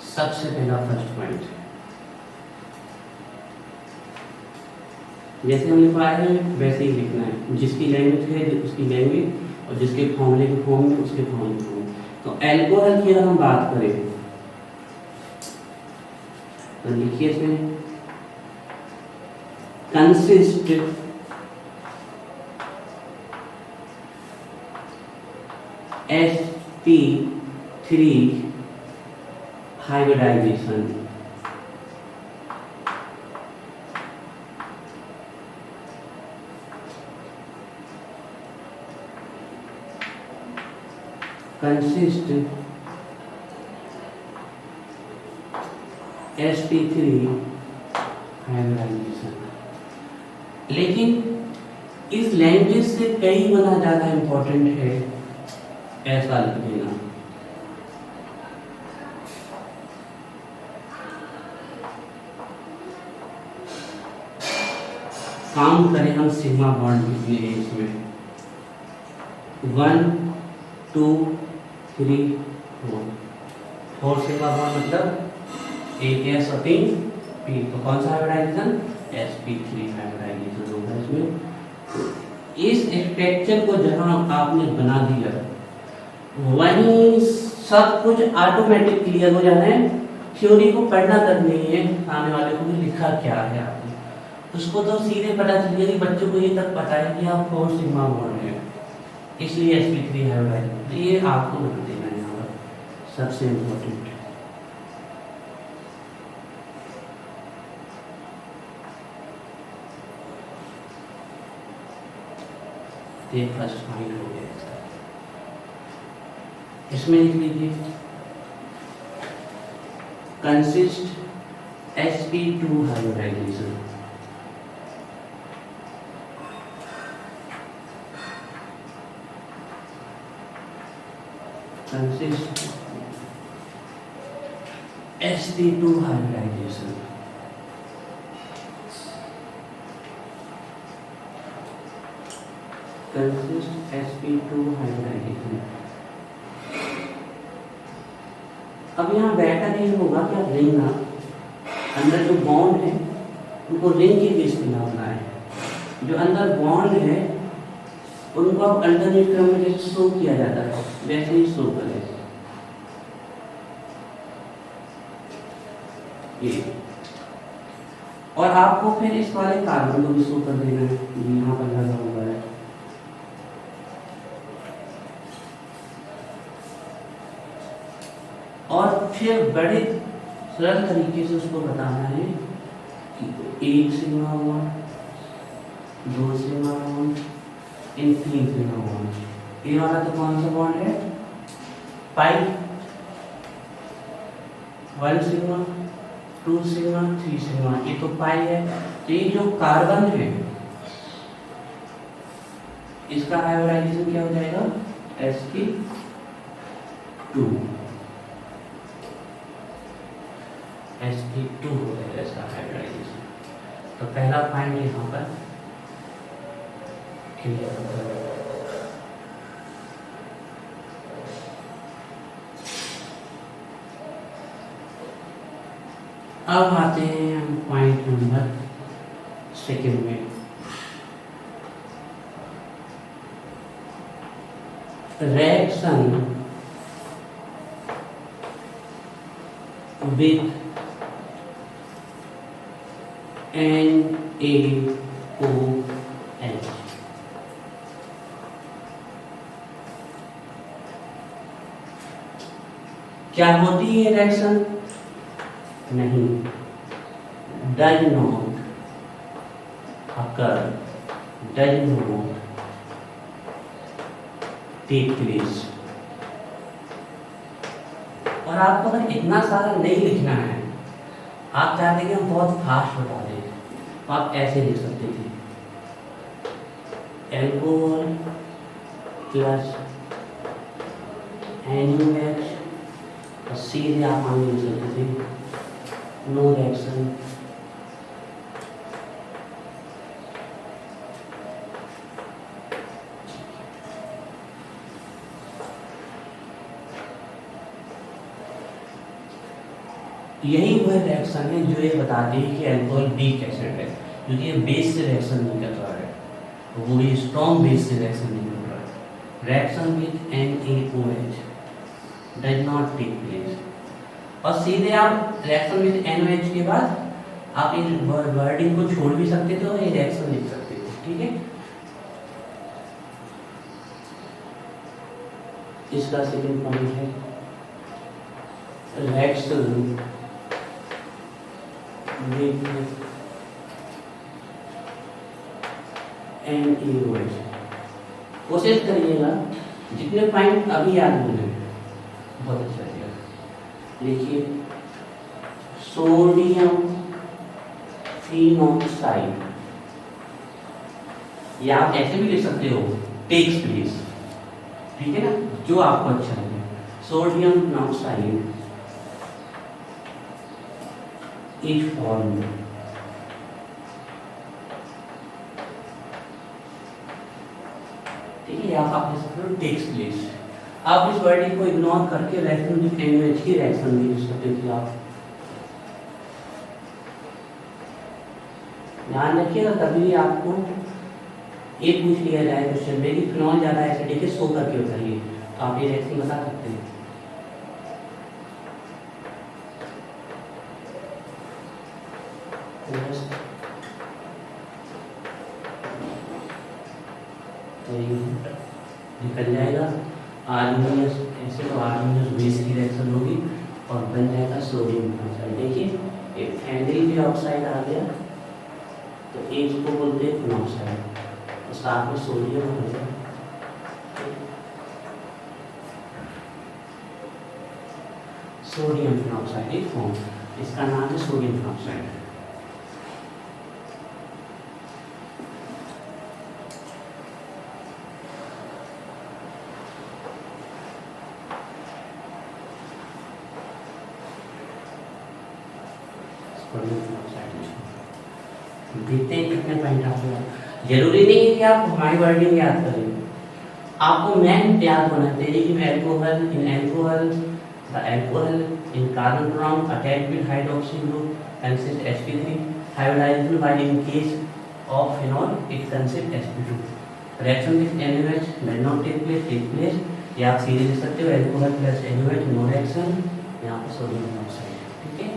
Speaker 1: सबसे पहला फर्स्ट पॉइंट, जैसे हमने पढ़ा है वैसे ही लिखना है, जिसकी लैंग्वेज है उसकी लैंग्वेज, और जिसके फॉर्मूले के फॉर्म में उसके फॉर्मूले में। तो एल्कोहल की अगर हम बात करें तो लिखिए इसमें consist sp3 hybridisation. Consist sp3 hybridisation. लेकिन इस लैंग्वेज से कई गुना ज्यादा इंपॉर्टेंट है, ऐसा लिख देना। काउंट करें हम सिग्मा बॉन्ड कितने हैं इसमें, 1 2 3 4 सिग्मा बॉन्ड, मतलब एक एस और 3 पी, तो कौन सा हाइब्रिडाइजेशन, sp3 हाइब्रिडाइजेशन होगा इसमें। इस स्ट्रक्चर को जहां आपने बना दिया वहीं सब कुछ ऑटोमेटिक क्लियर हो जाना है, थ्योरी को पढ़ना तक नहीं है, सामने वाले को भी लिखा क्या है आपने, उसको तो सीधे पता चल गया कि बच्चों को ये तक पता है कि आप कौन सिग्मा बॉन्ड है, इसलिए sp3 हाइब्रिडाइजेशन। ये आपको बता देना है यहाँ पर सबसे इम्पोर्टेंट। ये फर्स्ट पॉइंट हो गया इसका। इसमें लिख लीजिए consist sp2 hybridisation. Consist sp2 hybridisation. Consist sp2 hybridisation. अब यहाँ बेटर ये होगा कि आप रिंग ना, अंदर जो बॉन्ड है उनको रिंग के बेस पे ना बनाए, जो अंदर बॉन्ड है उनको आप अल्टरनेट क्रम में जैसे शो किया जाता है वैसे ही शो करें। ये और आपको फिर इस वाले कार्बन को भी शो कर देना है, यहाँ पर लगा हुआ है। और फिर बड़े सरल तरीके से उसको बताना है कि 1 sigma bond, 2 sigma bond, 3 sigma bond. ये वाला तो कौन सा बॉन्ड है? पाई। 1 सिग्मा, 2 सिग्मा, 3 सिग्मा, ये तो पाई है। तो ये जो कार्बन है इसका हाइब्रिडाइजेशन क्या हो जाएगा? sp2 हो जाएगा इसका हाइब्रिडाइजेशन। तो पहला पॉइंट यहाँ पर क्लियर होता है। अब आते हैं हम पॉइंट नंबर 2 में। Reaction with NaOH। क्या होती है रिएक्शन? नहीं, does not occur, does not take place. और आपको अगर इतना सारा नहीं लिखना है, आप चाहते हैं कि हम बहुत फास्ट बता दें, तो आप ऐसे लिख सकते थे, एल्कोहल प्लस NaOH, और सीधे आप आगे लिख सकते थे नो रिएक्शन यही वह रिएक्शन है जो ये बताती है कि अल्कोहल वीक एसिड है, क्योंकि ये बेस से रिएक्शन नहीं कर रहा है, तो वो भी स्ट्रॉन्ग बेस से रिएक्शन नहीं कर रहा है। Reaction with NaOH does not take place. और सीधे आप रिएक्शन विद NaOH के बाद आप इन वर्डिंग को छोड़ भी सकते थे और ये रिएक्शन लिख सकते थे, ठीक है। इसका सेकंड पॉइंट है रिएक्शन NaOH। कोशिश करिएगा जितने पॉइंट अभी याद होंगे बहुत अच्छा लगेगा। देखिए, सोडियम फिनॉक्साइड, या आप ऐसे भी लिख सकते हो टेक्स प्लेस, ठीक है ना, जो आपको अच्छा लगे। सोडियम फिनॉक्साइड इज फॉर्म्ड ठीक है, आप लिख सकते हो टेक्स प्लेस। आप इस वर्डिंग को इग्नोर करके रिएक्शन विद NaOH की रिएक्शन भी लिख सकते थे आप। ध्यान रखिएगा, कभी भी आपको ये पूछ लिया जाए क्वेश्चन में कि फिनॉल ज्यादा एसिडिक है, शो करके बताइए, तो आप ये रिएक्शन बता सकते हैं। निकल जाएगा आर्मिनियस एसिड और आर्मिनियस बेस की रिएक्शन होगी और बन जाएगा सोडियम फिनॉक्साइड। देखिए एक फेनल ऑक्साइड आ गया, तो एक को बोलते हैं फिनॉक्साइड और साथ में सोडियम हो गया। सोडियम फिनॉक्साइड एक फॉर्म, इसका नाम है सोडियम फिनॉक्साइड। देखते हैं कितने पॉइंट आपको। जरूरी नहीं है कि आप हमारी वर्डिंग याद करें, आपको मेन याद होना चाहिए कि alcohol the alcohol in carbon ब्रोम attached with hydroxy group consist sp3 hybridization while in case of phenol it consists sp2। reaction with NaOH does not take place, या आप सीधे लिख सकते हो alcohol plus NaOH no reaction, यहाँ पर sodium phenoxide, ठीक है।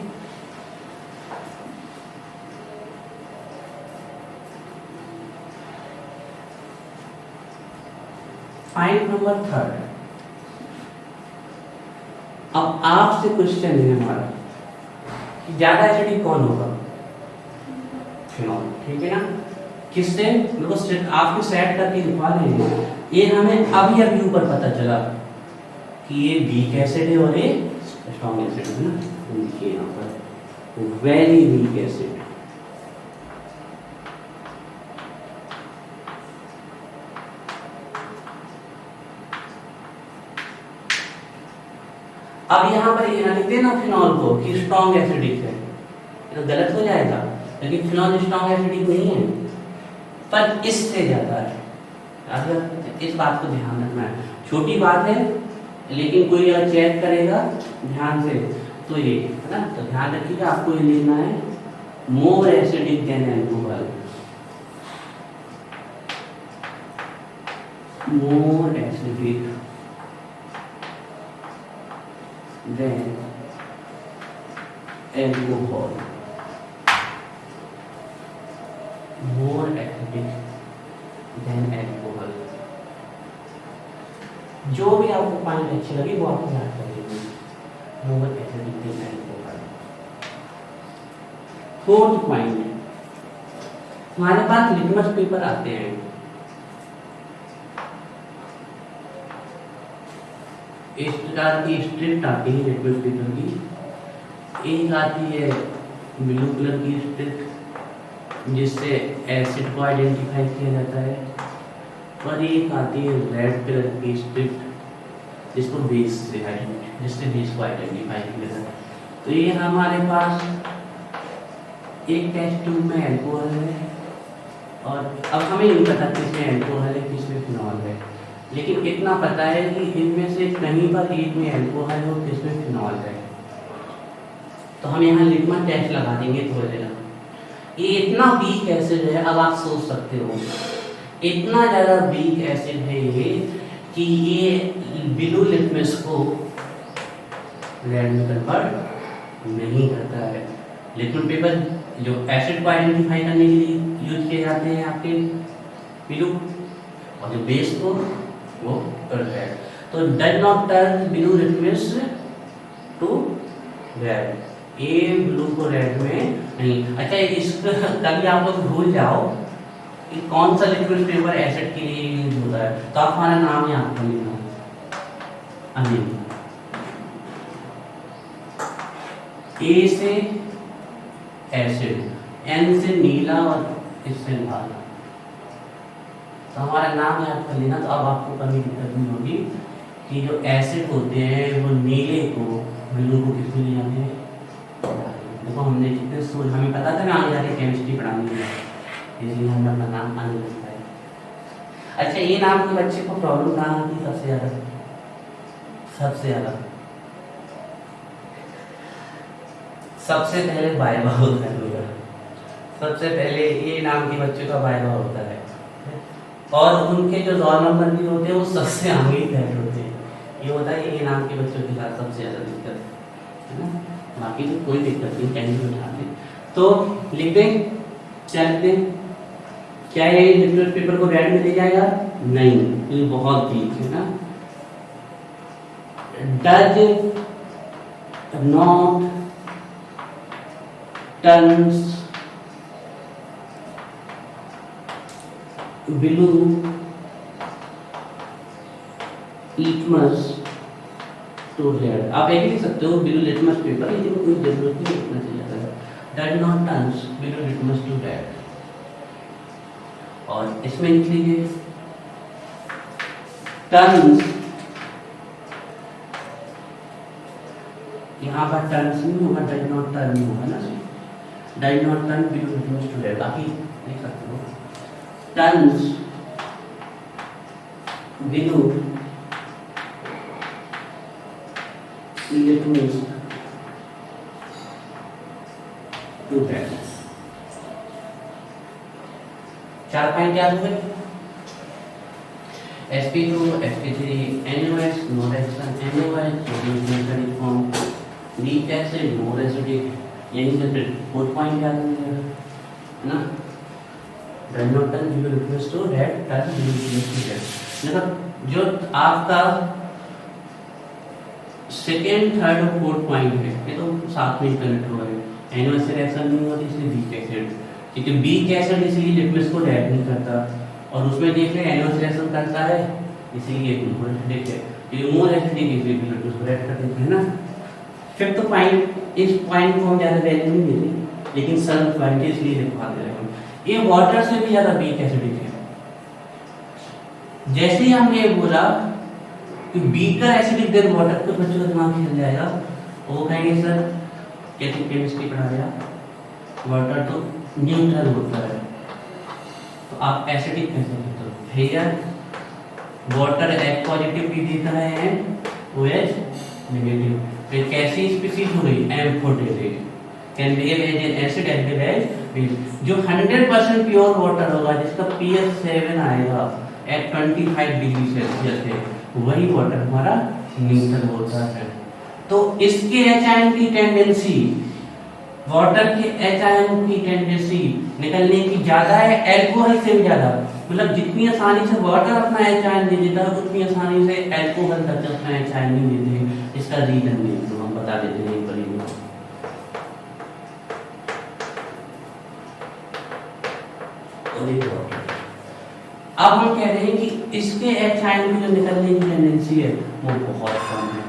Speaker 1: पॉइंट नंबर थर्ड, अब आपसे क्वेश्चन है हमारा कि ज्यादा एसिडिक कौन होगा? फिनॉल, ठीक है ना। किससे? मतलब आपके सेट करके लिखवा देंगे। ये हमें अभी अभी ऊपर पता चला कि ये वीक एसिड है और ये स्ट्रॉन्ग एसिड है ना। देखिए यहाँ पर वेरी वीक एसिड, अब यहाँ पर ये ना लिख देना फिनॉल को कि स्ट्रॉन्ग एसिडिक है, तो गलत हो जाएगा, लेकिन फिनॉल स्ट्रॉन्ग एसिडिक नहीं है, पर इससे ज्यादा है। अब इस बात को ध्यान रखना है, छोटी बात है लेकिन कोई अगर चेक करेगा ध्यान से तो ये है ना, तो ध्यान रखिएगा, आपको ये लिखना है more acidic then alcohol, more acidic then alcohol, more acidic then alcohol. जो भी आपको पॉइंट अच्छी लगी वो आपको याद कर लीजिए, more acidic then alcohol. Fourth point, हमारे पास लिटमस पेपर आते हैं, इस प्रकार की स्ट्रिप आती है लिटमस पेपर की। एक आती है ब्लू कलर की स्ट्रिप जिससे एसिड को आइडेंटिफाई किया जाता है, और एक आती है रेड कलर की स्ट्रिप जिसको बेस से जिससे बेस को आइडेंटिफाई किया जाता है। तो ये हमारे पास एक टेस्ट ट्यूब में अल्कोहल है, और अब हमें नहीं पता किसमें अल्कोहल है किसमें फिनॉल है, लेकिन इतना पता है कि इनमें से कहीं पर एक में अल्कोहल है और किसमें फिनॉल है। तो हम यहाँ लिटमस टेस्ट लगा देंगे थोड़ी देर। ये इतना वीक एसिड है, अब आप सोच सकते हो इतना ज़्यादा वीक एसिड है ये कि ये ब्लू लिटमस को रेड में कन्वर्ट नहीं करता है। लिटमस पेपर जो एसिड को आइडेंटिफाई करने के लिए यूज किए जाते हैं आपके ब्लू, और जो बेस को वो रेड, तो does not turn blue litmus to red, ये ब्लू को रेड में नहीं। अच्छा, इसको कभी आप लोग भूल जाओ कि कौन सा लिटमस पेपर एसिड के लिए यूज होता है, तो आप हमारा नाम ही आपको लिखना है अनिल। ए से एसिड, एन से नीला और इससे लाल, तो हमारा नाम याद कर लेना। तो अब आपको कभी दिक्कत नहीं होगी कि जो एसिड होते हैं वो नीले को ब्लू को किसमें ले जाते हैं। देखो हमने जितने सोच, हमें पता था ना आगे जाके केमिस्ट्री पढ़ानी है, इसलिए हमने अपना नाम आने रखा है। अच्छा, ये नाम के बच्चे को प्रॉब्लम कहाँ आती सबसे ज़्यादा? सबसे पहले वाइवा होता है मेरा, सबसे पहले ये नाम के बच्चों का वाइवा होता है, और उनके जो रोल नंबर भी होते हैं वो सबसे आगे ही बैठ होते हैं। ये होता है ये नाम के बच्चों के साथ सबसे ज़्यादा दिक्कत है ना, बाकी तो कोई दिक्कत नहीं, कैंसिल उठा दें। तो लिख दें, क्या लिख दें? क्या ये लिटमस पेपर को रेड में ले जाएगा? नहीं, ये बहुत वीक है ना। Does not turns blue litmus to red. आप एक लिख सकते हो ब्लू लिटमस पेपर, लेकिन कोई जरूरत नहीं लिखना चाहिए। Does not turns blue litmus to red, और इसमें लिख लीजिए टर्न्स, यहाँ पर टर्न्स नहीं होगा, डज नॉट टर्न होगा ना, does not turn blue litmus to red. बाकी लिख सकते हो turns blue litmus to red. चार पॉइंट याद हुए? sp2 sp3 NaOH, no reaction NaOH, sodium chloride form weak acid, more acidic, यही से फिर 4 पॉइंट याद हुए है ना। Does not turn blue litmus to red, turn blue litmus to red. मतलब जो आपका सेकेंड, थर्ड और फोर्थ पॉइंट है ये तो साथ में कनेक्ट हो रहे हैं। एनिमल से रिएक्शन नहीं होती इसलिए वीक एसिड, क्योंकि वीक एसिड इसलिए लिपिड्स को रिएक्ट नहीं करता, और उसमें देख रहे एनिमल से रिएक्शन करता है इसीलिए देखिए मोर एसिडिक इसलिए लिपिड्स को रिएक्ट कर देते हैं ना। फिफ्थ पॉइंट, इस पॉइंट को हम ज़्यादा वैल्यू नहीं देते लेकिन सरल पॉइंट इसलिए लिखवा दे रहे हैं, ये वाटर से भी ज़्यादा वीक एसिडिक है। जैसे ही हमने बोला कि वीकर एसिडिक देन वाटर, तो बच्चों का दिमाग हिल जाएगा, वो कहेंगे सर कैसे केमिस्ट्री पढ़ा दिया, वाटर तो न्यूट्रल होता है तो आप एसिडिक कैसे कहते हो भैया? वाटर H पॉजिटिव भी देता है एंड OH नेगेटिव। फिर कैसी स्पीशीज हो गई? Amphoteric, can behave as an acid as well as base. जो 100% प्योर वाटर होगा जिसका pH 7 आएगा एट 25 डिग्री सेल्सियस है, वही वाटर हमारा न्यूट्रल होता है। तो इसके H आयन की टेंडेंसी, वाटर के H आयन की टेंडेंसी निकलने की ज्यादा है अल्कोहल से भी ज्यादा। मतलब जितनी आसानी से वाटर अपना H आयन दे देता है उतनी आसानी से अल्कोहल तक अपना H आयन नहीं देते हैं। इसका रीजन भी तो हम बता देते हैं बड़ी अब हम कह रहे हैं कि इसके H आयन की जो निकलने की टेंडेंसी है वो बहुत कम है,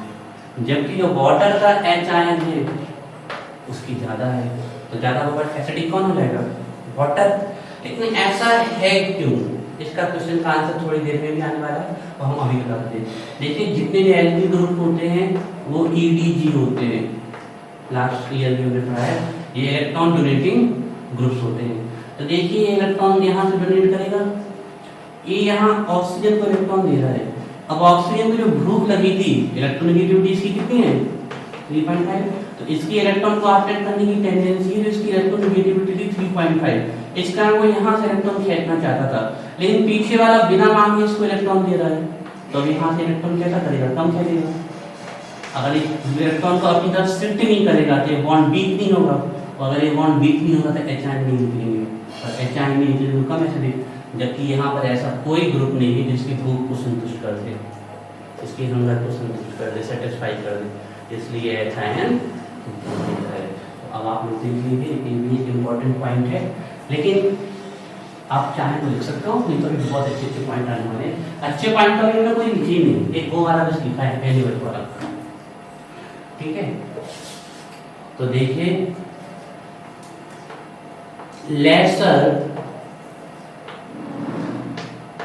Speaker 1: जबकि जो वाटर का H आयन है उसकी ज्यादा है। तो ज्यादा होगा एसिडिक कौन हो जाएगा? वाटर। लेकिन ऐसा है क्यों? इसका क्वेश्चन का आंसर थोड़ी देर में भी आने वाला है और हम अभी बता देते हैं। देखिए जितने भी एल्किल ग्रुप होते हैं वो EDG होते हैं, लास्ट ईयर में हमने पढ़ा है, ये इलेक्ट्रॉन डोनेटिंग ग्रुप्स होते हैं। तो देखिए इलेक्ट्रॉन यहाँ से डोनेट करेगा, ये यहाँ ऑक्सीजन को इलेक्ट्रॉन दे रहा है। अब ऑक्सीजन को जो भूख लगी थी, इलेक्ट्रोनेगेटिविटी इसकी कितनी है? 3.5। तो इसकी इलेक्ट्रॉन को अट्रैक्ट करने की टेंडेंसी है, इसकी इलेक्ट्रोनेगेटिविटी थी 3.5। इस कारण वो यहाँ से इलेक्ट्रॉन खींचना चाहता था, लेकिन पीछे वाला बिना मांगे इसको इलेक्ट्रॉन दे रहा है, तो अब यहाँ से इलेक्ट्रॉन कैसा करेगा? कम खेलेगा। अगर इलेक्ट्रॉन को अपनी तरफ शिफ्ट नहीं करेगा तो ये बॉन्ड वीक नहीं होगा, और अगर ये बॉन्ड वीक नहीं होगा तो H आयन नहीं निकलेंगे, और H आयन नहीं निकलेंगे तो कम एसिडिक। जबकि यहाँ पर ऐसा कोई ग्रुप नहीं है जिसकी भूख को संतुष्ट कर दे, इसकी हंगर को संतुष्ट कर दे, सेटिस्फाई कर दे, इसलिए H आयन है। तो अब आप लोग देख लीजिए ये भी एक इम्पोर्टेंट पॉइंट है, लेकिन आप चाहें तो लिख सकते हो, नहीं तो भी बहुत अच्छे अच्छे पॉइंट आने वाले हैं। अच्छे पॉइंट का भी कोई लिखी नहीं, एक वो वाला बस लिखा है पहले वाला, ठीक है। तो देखिए lesser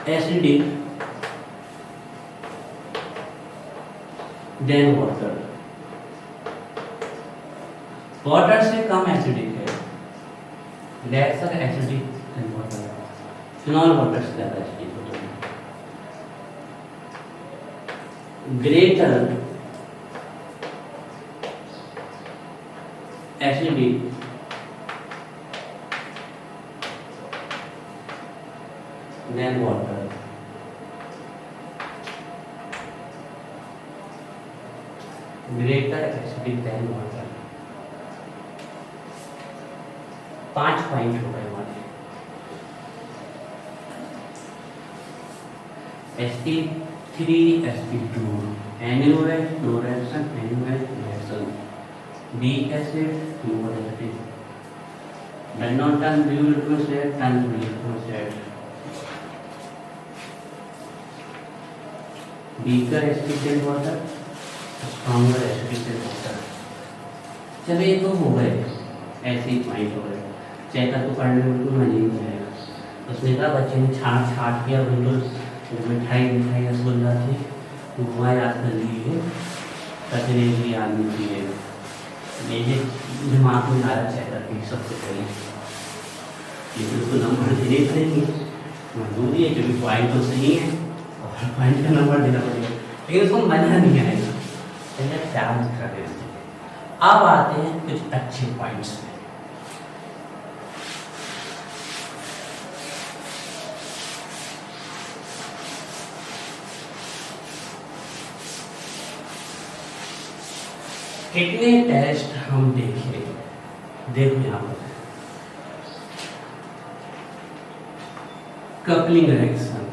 Speaker 1: acidic than water, water से कम एसिडिक है, lesser acidic than water, phenol water से ज्यादा एसिडिक होता है। Greater acidic than water, greater acidic than water. 5 point हो गए हमारे। Sp3 Sp2 NaOH no reaction, NaOH reaction, weak acid more acidic, does not turn blue litmus red, turns blue litmus red, weaker acidic than water, stronger acidic than water। चलिए ये तो हो गए, ऐसे ही point हो गए। चेकर को पढ़ने में बिल्कुल मजा नहीं आएगा। उसने कहा बच्चे ने छाट छाट किया, बिल्कुल मिठाई मिठाई रसगुल्ला थी वहाँ याद कर लीजिए, कचरे की आदमी की है मेरे दिमाग में आ रहा चेकर की सबसे पहले ये बिल्कुल नंबर देने पड़ेंगे, मजबूरी है क्योंकि पॉइंट तो सही है और पॉइंट का नंबर देना पड़ेगा, लेकिन उसको मजा नहीं आएगा, पहले ध्यान कर देना चाहिए। अब आते हैं कुछ अच्छे पॉइंट्स में। कितने टेस्ट हम देखें, देखो यहाँ पर कपलिंग रिएक्शन,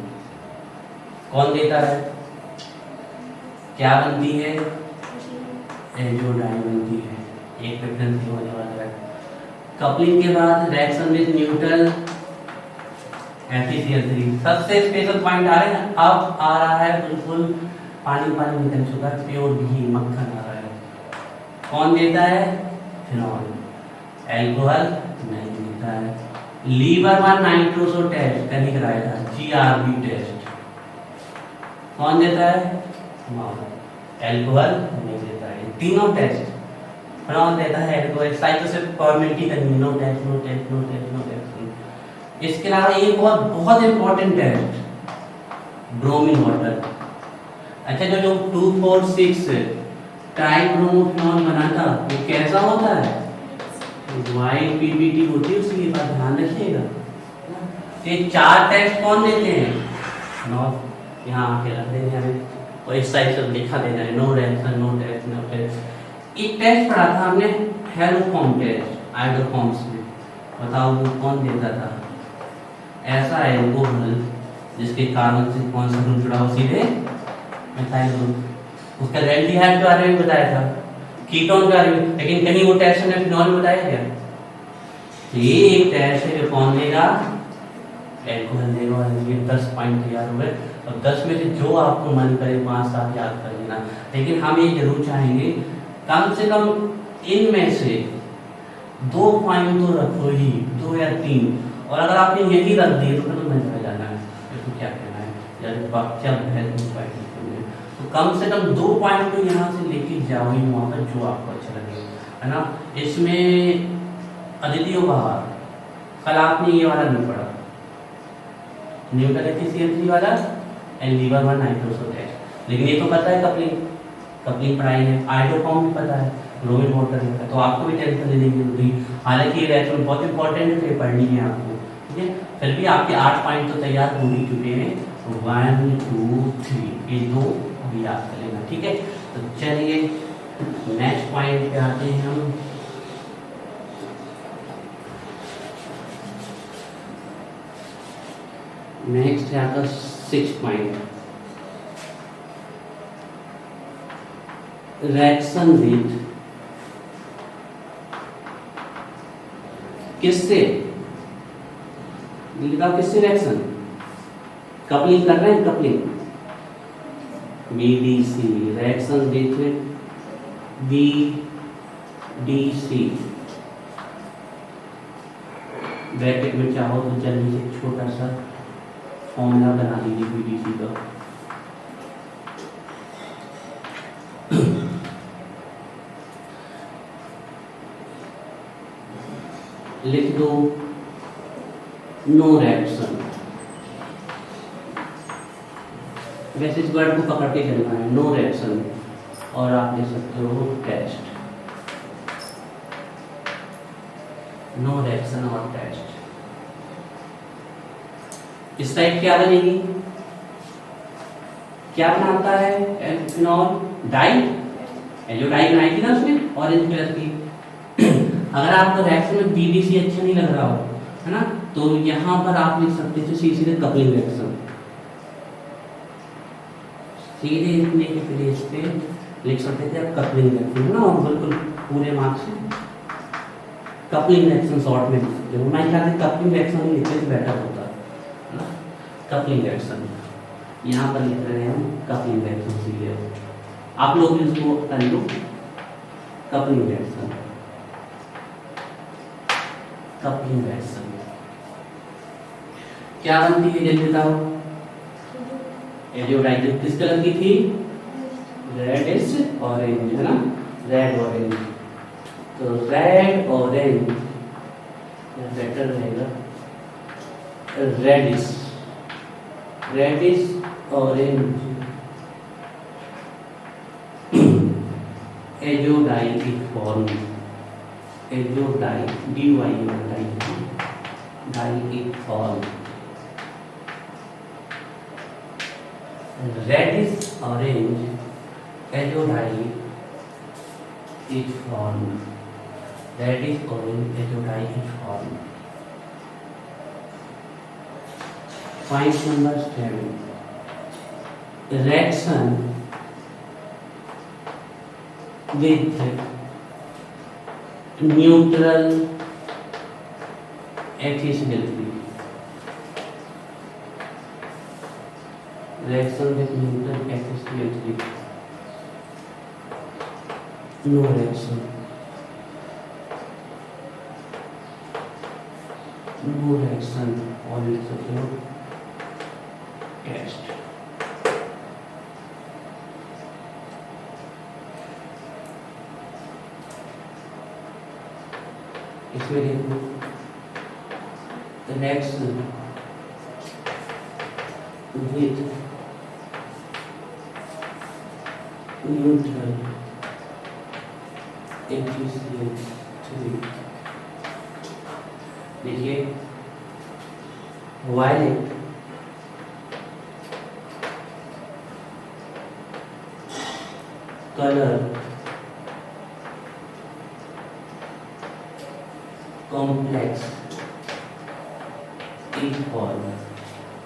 Speaker 1: कौन देता है? क्या बनती है? एजोडाइन बनती है। एक प्रेफरेंस होने वाला है। कपलिंग के बाद रिएक्शन विद न्यूट्रल FeCl3। सबसे स्पेशल पॉइंट आ रहे हैं, अब आ रहा है बिल्कुल पानी पानी निकल चुका है, प्योर घी मक्खन आ रहा है। कौन देता है? फिनॉल। एल्कोहल नहीं देता है। लीवर वन नाइट्रोसो टेस्ट कहीं कराया था, GRB टेस्ट कौन देता है? एल्कोहल नहीं देता है। तीनों टेस्ट फिनॉल देता है, एल्कोहल साइटोसिन परमिटी करनी, no test no test no test no test. इसके अलावा एक बहुत बहुत इंपॉर्टेंट टेस्ट ब्रोमीन वाटर। अच्छा, जो 2,4,6 ट्राइब्रोमोफिनॉल बना था वो कैसा होता है? वाइट PPT होती है, उसकी बात ध्यान रखिएगा। ये 4 टेस्ट कौन देते हैं? यहाँ आके रख देंगे हमें और इस साइड से लिखा देना है, no reaction no test no test. एक टेस्ट पढ़ा था हमने, हेलोफॉर्म टेस्ट आइडोफॉर्म्स में, बताओ वो कौन देता था? ऐसा एल्कोहल जिसके कारण से कौन सा ग्रुप जुड़ा हो? सीधे मिथाइल ग्रुप। उसका एल्डिहाइड के बारे में बताया था, कीटोन के बारे में, लेकिन कहीं वो टेस्ट ने फिनॉल में बताया क्या? ये एक टेस्ट है जो कौन देगा? एल्कोहल देगा। ये 10 पॉइंट तैयार हुए और 10 में से जो आपको मन करे 5-7 याद कर लेना। लेकिन हम ये जरूर चाहेंगे कम से कम इनमें से 2 पॉइंट तो रखो ही, 2 या 3। और अगर आपने यही रख दिए तो फिर नहीं रह जाना है, तो क्या कहना है यार, क्या है तो कम से कम 2 पॉइंट तो यहाँ से लेके जाओ ही वहाँ पर, जो आपको अच्छा लगे, है ना। इसमें अद्वितीय बाहर कल आपने ये वाला नहीं पढ़ा, न्यूट्रल FeCl3 वाला and Liebermann nitroso test, लेकिन ये तो पता है कपलिंग पढ़ाई है, आइडोफॉर्म भी पता है, ब्रोमीन वाटर है, तो आपको भी टेंशन लेने की जरूरत नहीं। हालांकि ये रिएक्शन बहुत इंपॉर्टेंट है, पढ़नी है आपको, ठीक है। फिर भी आपके 8 पॉइंट तो तैयार हो ही चुके हैं, 1 2 3 ये 2 भी याद कर लेना, ठीक है। तो चलिए नेक्स्ट पॉइंट पे आते हैं हम। नेक्स्ट है आपका 6 पॉइंट, रिएक्शन विद किससे लिखा, किससे रिएक्शन? कपलिंग कर रहे हैं, coupling BDC, reaction with BDC। Bracket में चाहो तो जल्दी से छोटा सा फॉर्मूला बना लीजिए BDC का। लिख दो नो रिएक्शन, वैसे इस वर्ड को पकड़ के चलना है, नो रिएक्शन, और आप लिख सकते हो टेस्ट, नो रिएक्शन और टेस्ट। इस टाइप क्या बनेगी, क्या बनाता है फिनॉल? डाई, जो डाई बनाई थी ना उसमें ऑरेंज कलर की। अगर आपको रिएक्शन में BDC अच्छा नहीं लग रहा हो, है ना, तो यहाँ पर आप लिख सकते थे सीधे कपलिंग रिएक्शन, सीधे लिखने के प्लेस पे लिख सकते थे आप कपलिंग रिएक्शन, है ना, और बिल्कुल पूरे मार्क्स से कपलिंग रिएक्शन शॉर्ट में लिख सकते हो। मैं ख्याल से कपलिंग रिएक्शन में लिखते तो बेटर होता है ना, कपलिंग रिएक्शन। यहाँ पर लिख रहे हैं हम कपलिंग रिएक्शन, सीधे आप लोग भी इसको कर लो, कपलिंग रिएक्शन, कपलिंग रिएक्शन क्या बनती है जल्दी बताओ? एजोडाइन किस कलर की थी? रेडिश ऑरेंज, है ना, रेड ऑरेंज। तो रेड ऑरेंज बेटर रहेगा, रेडिश, रेडिश ऑरेंज एजोडाइन की फॉर्म, एजोडाइन डाई की फॉर्म, रेडिश ऑरेंज एजोडाइन की फॉर्म, रेडिश ऑरेंज एजोडाइन की form. Point number 7, reaction with neutral HCl3, reaction with neutral HCl3, no reaction, no reaction, or it's a no test. इसमें देखो reaction with neutral HCl3, देखिए violet colour complex is form,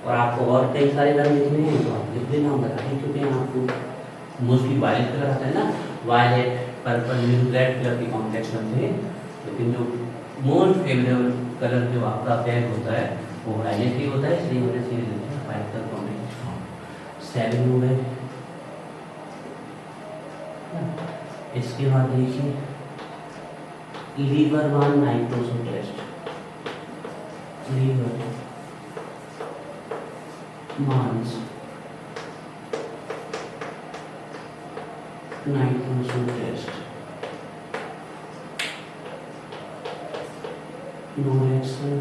Speaker 1: और आपको और कई सारे रंग लिखने हैं तो आप लिख देना, बता दें क्योंकि आपको मोस्टली वायलेट कलर आता है ना, वायलेट पर्पल रेड कलर के कॉम्प्लेक्स बनते हैं, लेकिन जो मोस्ट फेवरेबल कलर जो आपका पैक होता है वो वायलेट ही होता है, इसलिए वजह से वायलेट कलर कॉम्प्लेक्स 7 हो गए। इसके बाद देखिए लीवर वन नाइट्रोसो टेस्ट, लीवर मांस नाइट्रोसो टेस्ट, नो reaction,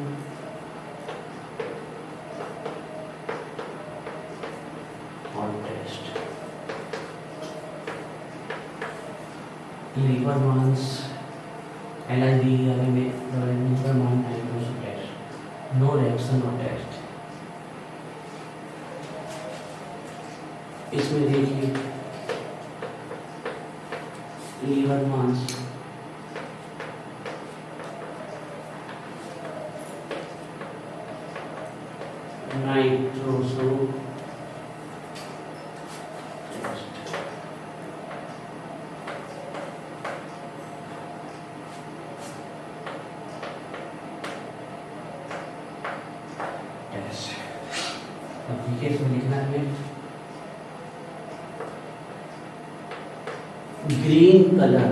Speaker 1: और टेस्ट लीवर मांस LIV में Liebermann nitroso test, no reaction और टेस्ट। इसमें देखिए लीवर मांस नाइट्रोसो इसमें लिखना है ग्रीन कलर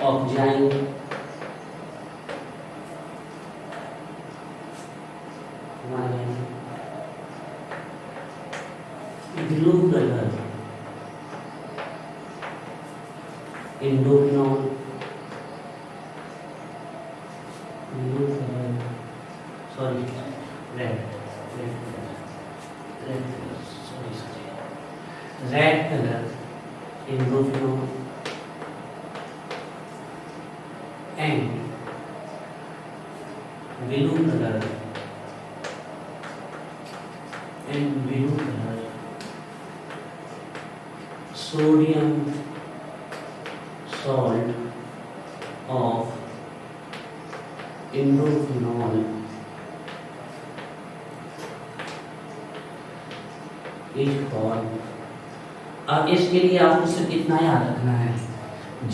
Speaker 1: ऑक्साइन blue colour indophenol, blue colour sorry red colour indophenol and blue colour sodium salt of indophenol is form. अब इसके लिए आपको सिर्फ इतना याद रखना है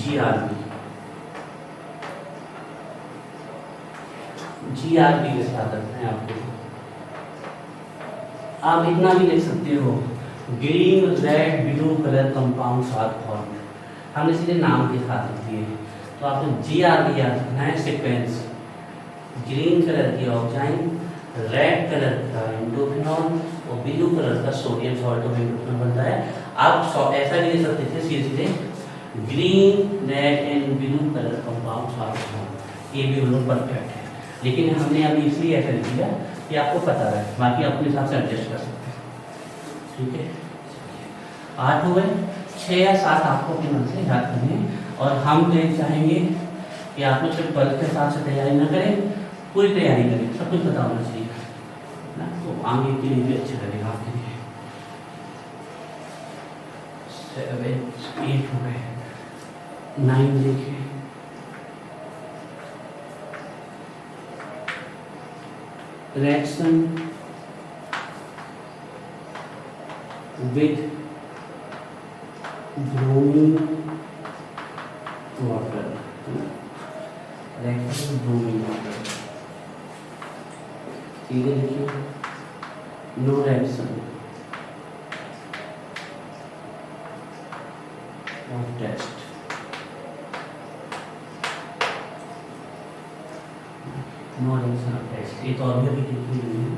Speaker 1: GRP के साथ रखना है आपको। आप इतना भी लिख सकते हो green red blue colour compound साथ फॉर्म, हमने सीधे नाम के साथ लिख दिए, तो आपको GRP याद रखना है सीक्वेंस, ग्रीन कलर की ऑक्साइन, रेड कलर का इंडोफिनॉल और ब्लू कलर का सोडियम सॉल्ट ऑफ इंडोफिनॉल बनता है। आप ऐसा भी लिख सकते थे सीधे green red and blue colour compound साथ फॉर्म, ये भी हम लोग परफेक्ट है, लेकिन हमने अभी इसलिए ऐसा लिख दिया कि आपको पता है, बाकी अपने हिसाब से एडजस्ट कर सकते हैं। ठीक है, 8 हो गए, 6 या 7 आपको अपने मन से याद करने हैं, और हम ये चाहेंगे कि आप लोग सिर्फ पल के हिसाब से तैयारी ना करें, पूरी तैयारी करें, सब कुछ पता होना चाहिए ना, तो आगे के लिए भी अच्छा लगेगा आपके लिए। 7 8 हो गए, 9 देखिए reaction with bromine water, reaction with bromine water, सीधे लिखिए no reaction of test, no reaction of test। ये तो अभी भी लिखी हुई है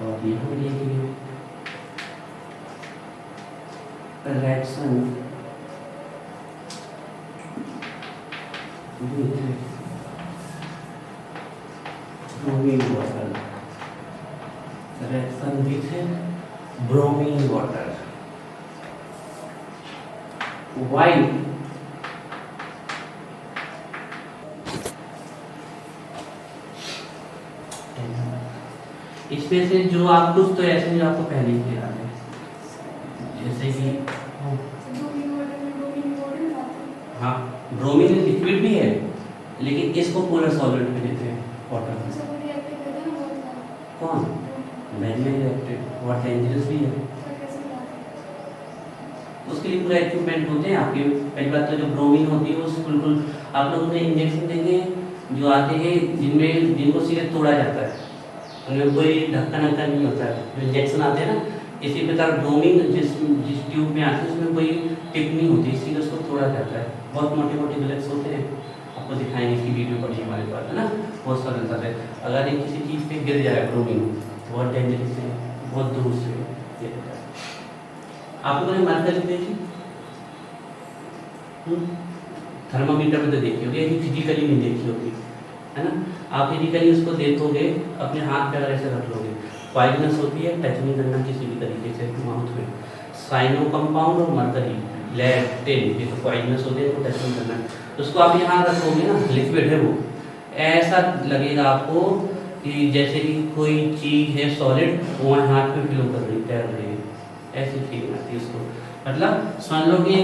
Speaker 1: और ये भी लिखिए reaction with bromine water, reaction with bromine water, why इसमें से जो आप कुछ तो ऐसे जो आपको पहले ही याद है, जैसे कि हाँ ब्रोमीन लिक्विड भी है लेकिन इसको पोलर सॉल्वेंट में देते हैं वाटर में। कौन वेरी रिएक्टिव और डेंजरस भी है, उसके लिए पूरा इक्विपमेंट होते हैं आपके। पहली बात तो जो ब्रोमीन होती है वो बिल्कुल आप लोग उन्हें इंजेक्शन देंगे जो आते हैं जिनको सीधे तोड़ा जाता है, उनमें कोई ढक्कन नहीं होता है, जो इंजेक्शन आते हैं ना इसी प्रकार ब्रोमीन जिस ट्यूब में आते हैं उसमें कोई टिप नहीं होती, इसीलिए उसको तोड़ा जाता है। बहुत मोटे मोटे ग्लैक्स होते हैं, आपको दिखाएंगे इसकी वीडियो पड़ी हमारे पास है ना, बहुत सारे है। अगर ये किसी चीज़ पे गिर जाए ब्रोमीन बहुत डेंजरस है, बहुत दूर से ये आप लोगों ने मरकरी देखी थर्मामीटर में तो देखी होगी, ये फिजिकली नहीं देखी होगी है ना। आप फिजिकली उसको देखोगे अपने हाथ पे अगर ऐसे रख लोगे, पॉइजनस होती है, टच नहीं करना किसी भी तरीके से माउथ में। साइनो कंपाउंड और मरकरी लेड टेन ये तो पॉइजनस होते हैं, तो टच नहीं करना। तो उसको आप यहाँ रखोगे ना, लिक्विड है वो, ऐसा लगेगा आपको कि जैसे कि कोई चीज़ है सॉलिड वो हाथ पे फ्लो कर रही तैर रही है, ऐसी फीलिंग आती है उसको। मतलब समझ लो कि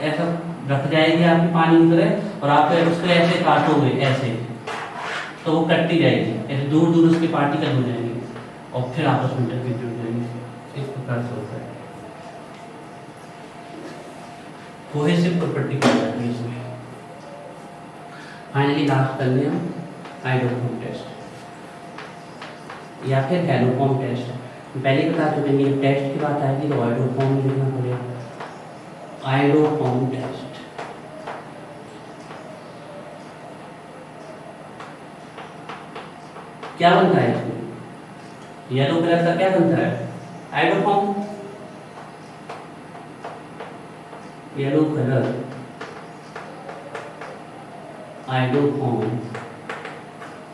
Speaker 1: ऐसा रख जाएगी आपकी पानी की तरह और आप उसको ऐसे काटोगे ऐसे तो वो कटती जाएगी, ऐसे दूर दूर उसके पार्टिकल हो जाएंगे और फिर आपस में टकराएंगे, जुड़ जाएंगे। इस प्रकार से होता है। कोहेसिव प्रॉपर्टी क्या है इसमें। फाइनली लास्ट कर लें हम हाइड्रोफोम टेस्ट या फिर हेलोफोम टेस्ट। पहले बता चुके हैं टेस्ट की बात आएगी तो हाइड्रोफोम लिखना पड़ेगा, हाइड्रोफोम टेस्ट। क्या बनता है इसमें, येलो कलर का क्या बनता है iodoform, yellow colour iodoform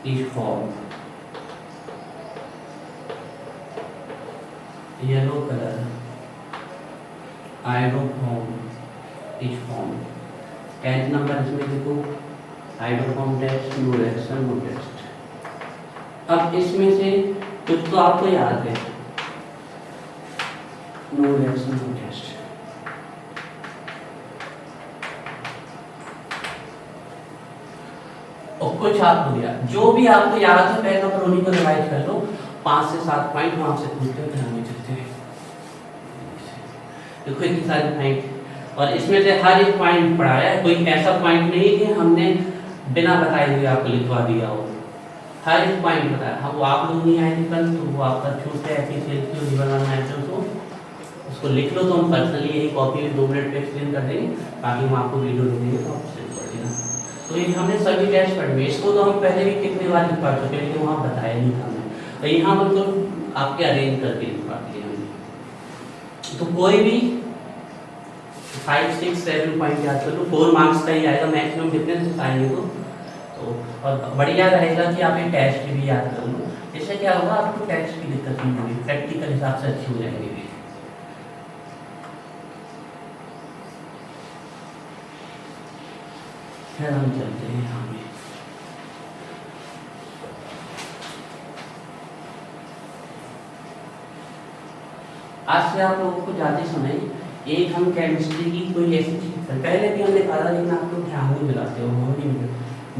Speaker 1: is form, yellow colour iodoform is form. 10th number इसमें देखो iodoform test, no reaction no test. अब इसमें से कुछ तो आपको याद है, नो रिएक्शन नो टेस्ट। और कुछ आपको दिया, जो भी आपको याद है पहले नंबर उन्हीं को रिवाइज कर लो। 5 से 7 पॉइंट वहां से पूछते हैं, ध्यान में चलते हैं। देखो इतनी सारी पॉइंट और इसमें से हर एक पॉइंट पढ़ाया है, कोई ऐसा पॉइंट नहीं कि हमने बिना बताए हुए आपको लिखवा दिया हो, हर एक पॉइंट बताया। हाँ वो आप लोग नहीं आए थे कल तो वो आपका छूट है, ऐसी बनाना है तो उसको लिख लो, तो हम पर्सनली यही कॉपी में 2 मिनट पे एक्सप्लेन कर देंगे, बाकी हम आपको वीडियो दे देंगे तो आप सेंड कर देना। तो ये हमने सभी टेस्ट पढ़े, इसको तो हम पहले भी कितने बार लिखवा चुके हैं लेकिन वहाँ बताया नहीं था हमने, तो यहाँ बिल्कुल आपके अरेंज करके लिखवा दिए हमने। तो कोई भी 5, 6, 7 पॉइंट याद कर लो, 4 मार्क्स का ही आएगा मैक्सिमम, डिफरेंस आएंगे तो और बढ़िया रहेगा कि आप ये टेस्ट भी याद कर लो, इससे क्या होगा आपको टेस्ट की दिक्कत नहीं होगी, प्रैक्टिकल हिसाब से अच्छी हो जाएंगे। फिर हम चलते हैं यहाँ पे आज से आप लोगों को जाते समय एक हम केमिस्ट्री की कोई ऐसी चीज पहले भी हमने कहा था लेकिन आप लोग ध्यान नहीं दिलाते हो,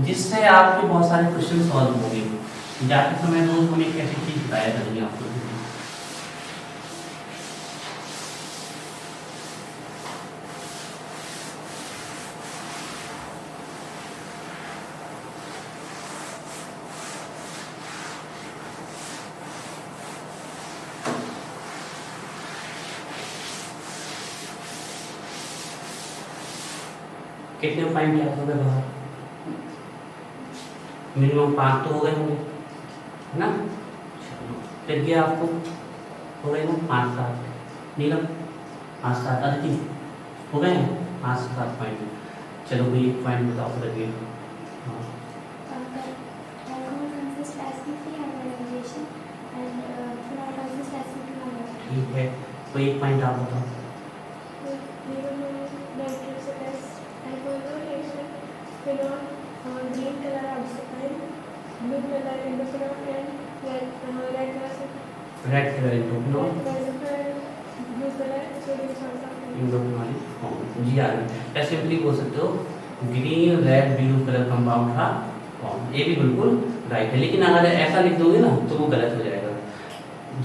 Speaker 1: जिससे आपके बहुत सारे क्वेश्चन सॉल्व होंगे। जाते समय रोज हम एक ऐसी चीज बताया करेंगे आप लोगों को। कितने पॉइंट याद हो गए बाहर? मिनिमम 5 तो हो गए होंगे, है ना? चलो फिर गया आपको हो गए ना 5 7 नीलम 5 7 अदिति हो गए हैं 5 7 पॉइंट। चलो कोई एक पॉइंट बताओ फिर अगले। हाँ ठीक है, कोई एक पॉइंट आप बताओ।
Speaker 2: green color outside, blue color indifferent, and red color.
Speaker 1: Red colour indophenol
Speaker 2: Blue color sodium sulfate.
Speaker 1: Indophenol जी आ रही है। सिंपली बोल सकते हो green red blue colour compound था फॉर्म, ये भी बिल्कुल राइट है। लेकिन अगर ऐसा लिख दोगे ना तो वो गलत हो जाएगा।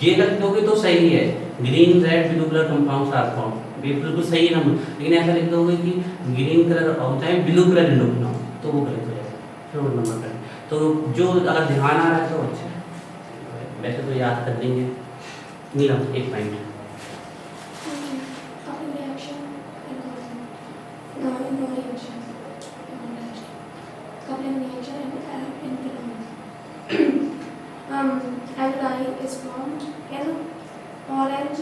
Speaker 1: ये लिख दोगे तो सही है, green red blue colour compound are form, ये बिल्कुल सही है नंबर। लेकिन ऐसा लिख दोगे कि ग्रीन कलर होता है ब्लू कलर इंडोफिनॉल तो वो गलत हो जाएगा, फिर वो नंबर करें। तो जो अगर ध्यान आ रहा है तो अच्छा है, वैसे तो याद कर लेंगे। नीलम एक point.
Speaker 2: Alkyne is formed in orange